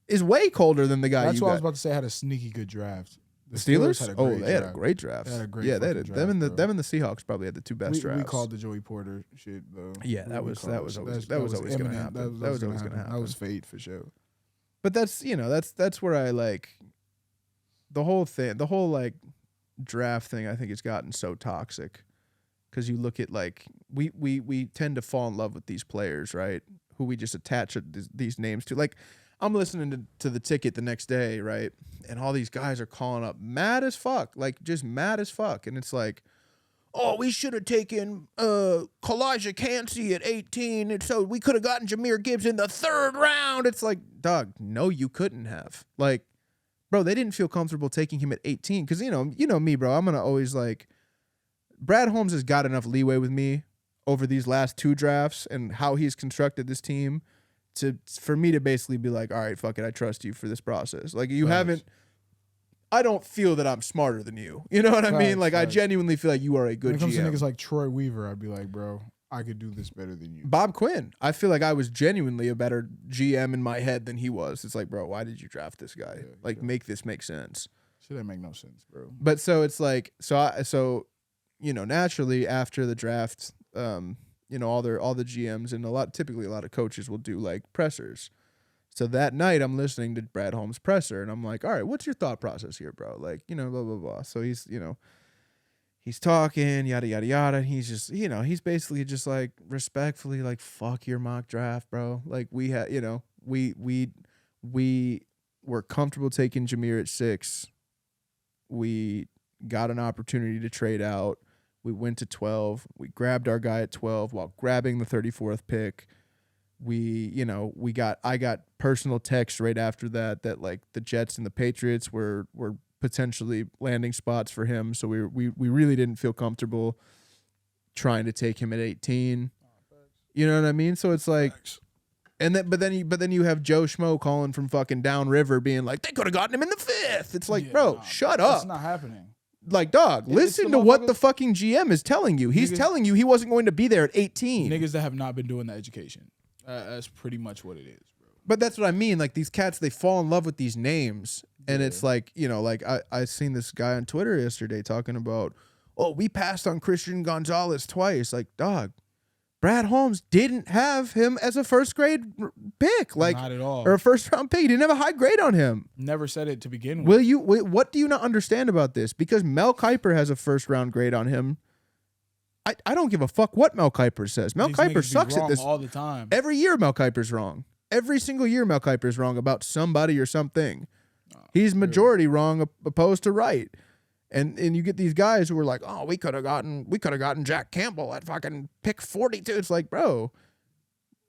is way colder than the guy. That's you what got. I was about to say. Had a sneaky good draft. The Steelers? had a great draft. They had a great yeah, draft, them and the Seahawks probably had the 2 best drafts. We called the Joey Porter shit though. Yeah, that was always going to happen. That was always going to happen. That was fate for sure. But that's that's where I like the whole thing, the whole like draft thing. I think it's gotten so toxic because you look at like we tend to fall in love with these players, right? Who we just attach these names to. Like, I'm listening to the ticket the next day, right? And all these guys are calling up mad as fuck, like just mad as fuck. And it's like, oh, we should have taken Kalijah Cansey at 18, and so we could have gotten Jahmyr Gibbs in the 3rd round. It's like, dog, no, you couldn't have. Like, bro, they didn't feel comfortable taking him at 18 because you know me, bro. I'm gonna always like, Brad Holmes has got enough leeway with me over these last 2 drafts and how he's constructed this team for me to basically be like, all right, fuck it, I trust you for this process. Like, you haven't. I don't feel that I'm smarter than you. You know what I mean? Like, I genuinely feel like you are a good GM. When it comes to niggas like Troy Weaver, I'd be like, bro, I could do this better than you. Bob Quinn, I feel like I was genuinely a better GM in my head than he was. It's like, bro, why did you draft this guy? Make this make sense. Shit, that make no sense, bro. But so it's like, naturally after the draft, all the GMs and typically a lot of coaches will do like pressers. So that night I'm listening to Brad Holmes' presser and I'm like, all right, what's your thought process here, bro? Like, blah, blah, blah. So he's talking, yada, yada, yada. And he's just, he's basically just like respectfully like, fuck your mock draft, bro. Like we had, we were comfortable taking Jahmyr at 6. We got an opportunity to trade out. We went to 12. We grabbed our guy at 12 while grabbing the 34th pick. I got personal text right after that like the Jets and the Patriots were potentially landing spots for him. So we really didn't feel comfortable trying to take him at 18. You know what I mean? So it's like, but then you have Joe Schmo calling from fucking downriver being like, they could have gotten him in the 5th. It's like, shut up. That's not happening. Like, dog, listen to what the fucking GM is telling you. He's telling you he wasn't going to be there at 18. Niggas that have not been doing the education. That's pretty much what it is, bro. But that's what I mean. Like, these cats, they fall in love with these names. And it's like, like I seen this guy on Twitter yesterday talking about, oh, we passed on Christian Gonzalez twice. Like, dog, Brad Holmes didn't have him as a first grade pick. Like, not at all. Or a first round pick. He didn't have a high grade on him. Never said it to begin with. What do you not understand about this? Because Mel Kiper has a first round grade on him. I don't give a fuck what Mel Kiper says. Mel Kiper sucks at this all the time. Every year Mel Kiper's wrong. Every single year Mel Kiper's wrong about somebody or something. He's majority wrong opposed to right. And you get these guys who are like, oh, we could have gotten Jack Campbell at fucking pick 42. It's like, bro,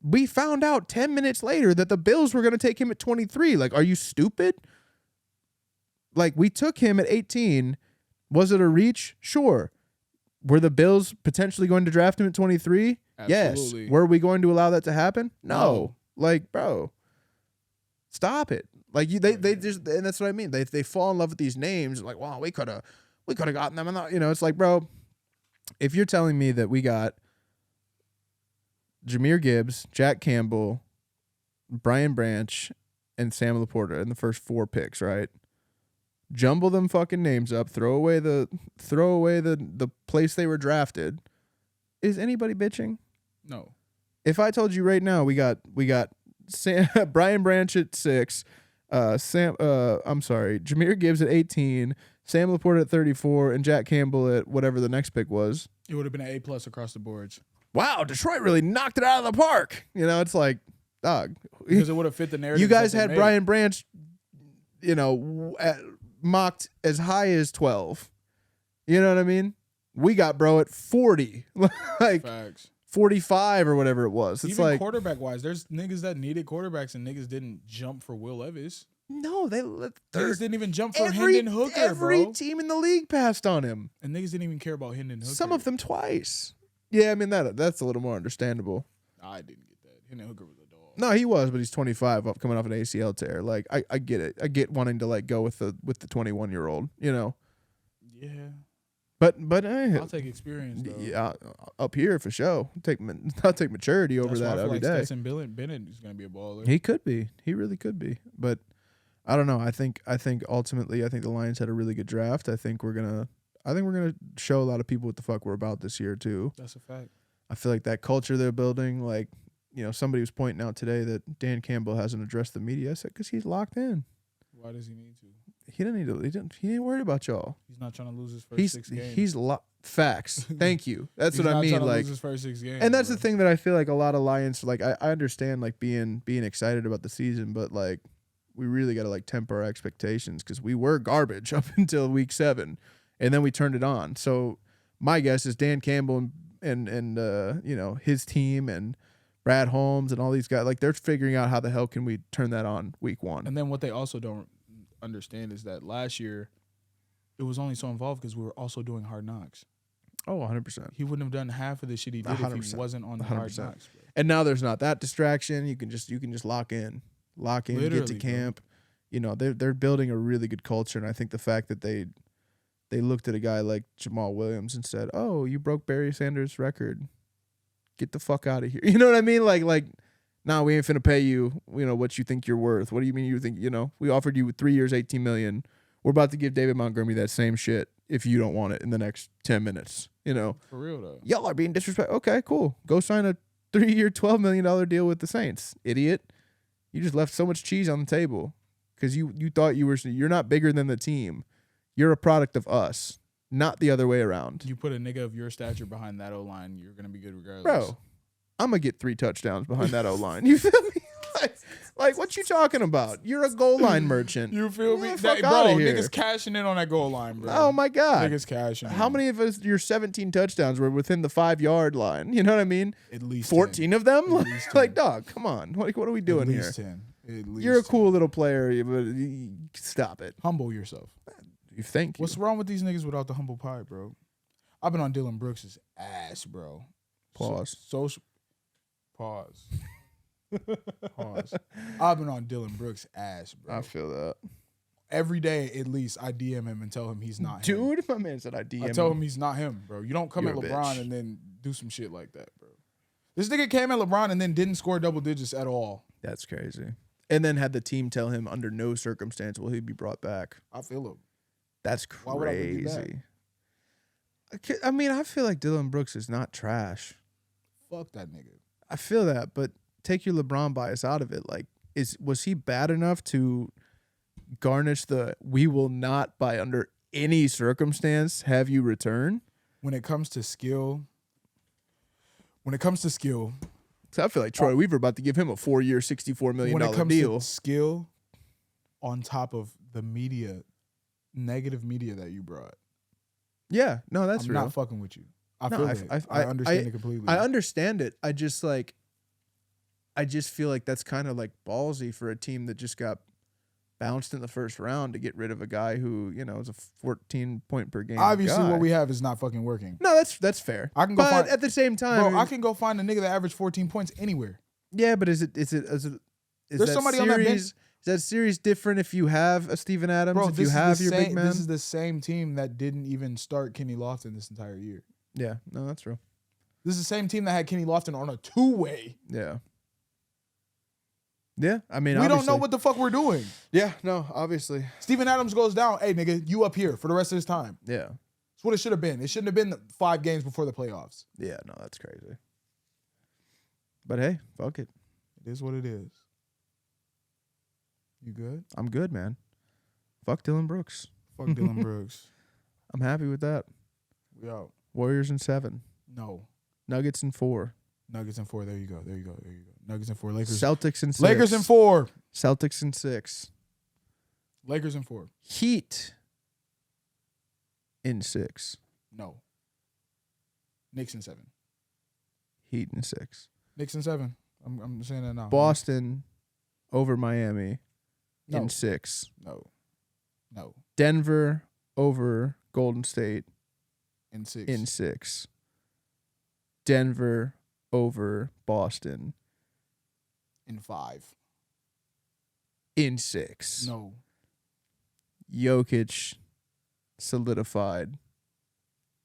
we found out 10 minutes later that the Bills were going to take him at 23. Like, are you stupid? Like, we took him at 18. Was it a reach? Sure. Were the Bills potentially going to draft him at 23? Absolutely. Yes. Were we going to allow that to happen? No. Like, bro, stop it. Like, they just, and that's what I mean. They fall in love with these names. Like, wow, we could have gotten them. And it's like, bro, if you're telling me that we got Jahmyr Gibbs, Jack Campbell, Brian Branch, and Sam Laporta in the first 4 picks, right? Jumble them fucking names up, throw away the place they were drafted. Is anybody bitching? No. If I told you right now we got Brian Branch at 6, Jahmyr Gibbs at 18, Sam Laporta at 34, and Jack Campbell at whatever the next pick was. It would have been an A+ across the boards. Wow, Detroit really knocked it out of the park. You know, it's like, dog. Because it would have fit the narrative. You guys had Brian Branch, mocked as high as 12. You know what I mean? We got bro at 40. Like Facts. 45 or whatever it was. It's even like quarterback wise, there's niggas that needed quarterbacks and niggas didn't jump for Will Levis. no, Niggas didn't even jump for every Hendon Hooker, every bro. team in the league passed on him. And niggas didn't even care about Hendon Hooker. Some of them twice. Yeah, I mean that's a little more understandable. I didn't get that. Hendon Hooker was a dog. No, he was, but he's 25 coming off an ACL tear. Like I get it. I get wanting to like go with the 21-year-old, you know. Yeah. But I'll take experience though. yeah, up here for sure. I'll take maturity over That's why that I feel every like day. Stetson Bennett is gonna be a baller. He could be. He really could be. But I don't know. I think ultimately the Lions had a really good draft. I think we're gonna show a lot of people what the fuck we're about this year too. That's a fact. I feel like that culture they're building, like, somebody was pointing out today that Dan Campbell hasn't addressed the media. I said, because he's locked in. Why does he need to? He didn't need to. He ain't worried about y'all. He's not trying to lose his first 6 games. He's facts. Thank you. That's He's what I not mean. trying to Like, lose his first 6 games. and that's bro. the thing that I feel like a lot of Lions, like, I understand like being excited about the season, but like we really got to like temper our expectations because we were garbage up until week 7, and then we turned it on. So my guess is Dan Campbell and his team and Brad Holmes and all these guys, like, they're figuring out how the hell can we turn that on week 1. And then what they also don't understand is that last year it was only so involved because we were also doing Hard Knocks. Oh, 100%. He wouldn't have done half of the shit he did if 100%. he wasn't on the Hard 100%. Knocks. Bro. And now there's not that distraction. You can just lock in, Literally, get to camp. They're building a really good culture, and I think the fact that they looked at a guy like Jamal Williams and said, "Oh, you broke Barry Sanders' record. Get the fuck out of here." You know what I mean? Like, nah, we ain't finna pay you, what you think you're worth. What do you mean you think, we offered you 3 years, $18 million. We're about to give David Montgomery that same shit if you don't want it in the next 10 minutes, For real, though. Y'all are being disrespectful. Okay, cool. Go sign a 3-year, $12 million deal with the Saints, idiot. You just left so much cheese on the table because you thought you're not bigger than the team. You're a product of us, not the other way around. You put a nigga of your stature behind that O-line, you're going to be good regardless. Bro, I'm going to get 3 touchdowns behind that O-line. You feel me? Like, what you talking about? You're a goal line merchant. You feel me? Fuck Bro, outta here. niggas cashing in on that goal line, bro. Oh, my God. Niggas cashing in. How many of us, your 17 touchdowns were within the 5-yard line? You know what I mean? At least 14 of them? At least 10. Like, dog, come on. What are we doing At here? least 10. At least You're a 10. cool little player, but stop it. Humble yourself. You think? What's wrong with these niggas without the humble pie, bro? I've been on Dylan Brooks' ass, bro. Pause. Social. Pause. Pause. I've been on Dylan Brooks' ass, bro. I feel that. Every day, at least, I DM him and tell him he's not him. Dude, my man said I DM I tell him he's not him, bro. You don't come You're at a LeBron bitch. and then do some shit like that, bro. This nigga came at LeBron and then didn't score double digits at all. That's crazy. And then had the team tell him under no circumstance will he be brought back. I feel him. That's Why would I believe that? crazy. I mean, I feel like Dylan Brooks is not trash. Fuck that nigga. I feel that, but take your LeBron bias out of it. Like, was he bad enough to garnish the "we will not by under any circumstance have you return"? When it comes to skill, So I feel like Troy Weaver about to give him a 4-year, $64 million when it comes deal. to skill, on top of the negative media that you brought, Yeah, no, that's I'm real. not fucking with you. I No, feel I- it. I- I understand it completely. I understand it. I just feel like that's kind of like ballsy for a team that just got bounced in the first round to get rid of a guy who, is a 14 point per game Obviously, guy. what we have is not fucking working. No, that's fair. I can go but find- at the same time, Bro, I can go find a nigga that averaged 14 points anywhere. yeah, but is There's that somebody on that bench. Is that series different if you have a Steven Adams? Bro, if you have your big man? This is the same team that didn't even start Kenny Lofton this entire year. Yeah, no, that's real. This is the same team that had Kenny Lofton on a 2-way. Yeah. Yeah, I mean, we don't know what the fuck we're doing. Yeah, no, obviously. Steven Adams goes down. Hey, nigga, you up here for the rest of this time. Yeah. That's what it should have been. It shouldn't have been 5 games before the playoffs. Yeah, no, that's crazy. But hey, fuck it. It is what it is. You good? I'm good, man. Fuck Dylan Brooks. Fuck Dylan Brooks. I'm happy with that. We out. Warriors in 7. No. Nuggets in 4. Nuggets in 4. There you go. Nuggets in 4. Lakers. Celtics in 6. Lakers in 4. Celtics in 6. Lakers in 4. Heat in 6. No. Knicks in 7. Heat in 6. Knicks in 7. I'm saying that now. Boston over Miami No. in 6. No. Denver over Golden State In 6. in 6. Denver over Boston In 5. in 6. No. Jokic solidified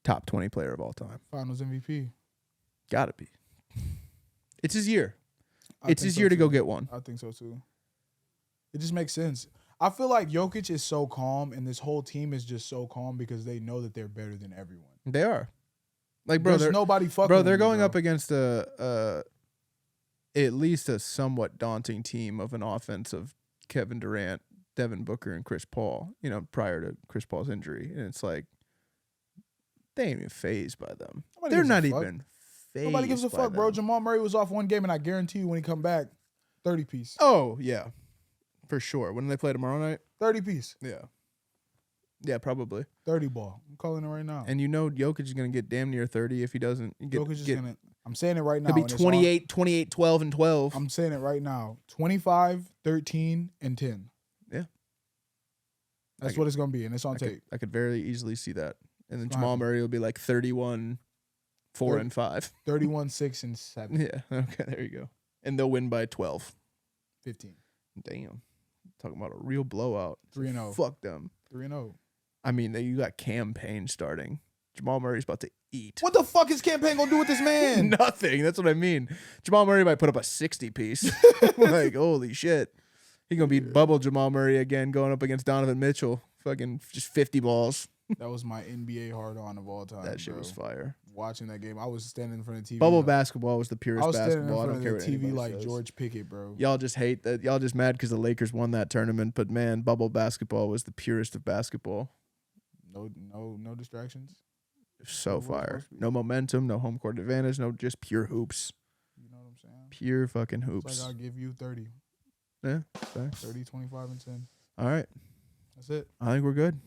top 20 player of all time. Finals MVP. Gotta be. It's his year. I It's think his so year to too. go get one. I think so too. It just makes sense. I feel like Jokic is so calm, and this whole team is just so calm because they know that they're better than everyone. They are. Like, bro, There's they're, nobody fucking. bro, with they're me, going bro. up against at least a somewhat daunting team of an offense of Kevin Durant, Devin Booker, and Chris Paul, prior to Chris Paul's injury. And it's like, they ain't even phased by them. Nobody They're gives a not fuck. even phased. Nobody gives a by fuck, bro. them. Jamal Murray was off one game, and I guarantee you when he come back, 30 piece. Oh, yeah. For sure. When they play tomorrow night? 30 piece. Yeah. Yeah, probably. 30 ball. I'm calling it right now. And Jokic is going to get damn near 30 if he doesn't get. Jokic is gonna. I'm saying it right now. He'll be and it's 28, 12, and 12. I'm saying it right now. 25, 13, and 10. Yeah. That's what it's gonna be, and it's on tape. I could very easily see that. And then It's Jamal fine. Murray will be like 31, 4, and 5. 31, 6, and 7. Yeah. Okay, there you go. And they'll win by 12. 15. Damn. Talking about a real blowout. 3-0. Fuck them. 3-0. I mean, you got campaign starting. Jamal Murray's about to eat. What the fuck is campaign gonna do with this man? Nothing. That's what I mean. Jamal Murray might put up a 60 piece. Like, holy shit. He's going to be bubble Jamal Murray again going up against Donovan Mitchell. Fucking just 50 balls. That was my NBA hard on of all time. That shit bro. was fire. Watching that game, I was standing in front of the TV. Bubble basketball was the I purest was standing in basketball. I front don't of care the what TV anybody like says. George Pickett, bro. Y'all just hate that. Y'all just mad because the Lakers won that tournament. But man, bubble basketball was the purest of basketball. No distractions. So What was fire. supposed to be? No momentum, no home court advantage, no just pure hoops. You know what I'm saying? Pure fucking It's hoops. like I'll give you 30. Yeah. Thanks. 30, 25, and 10. All right. That's it. I think we're good.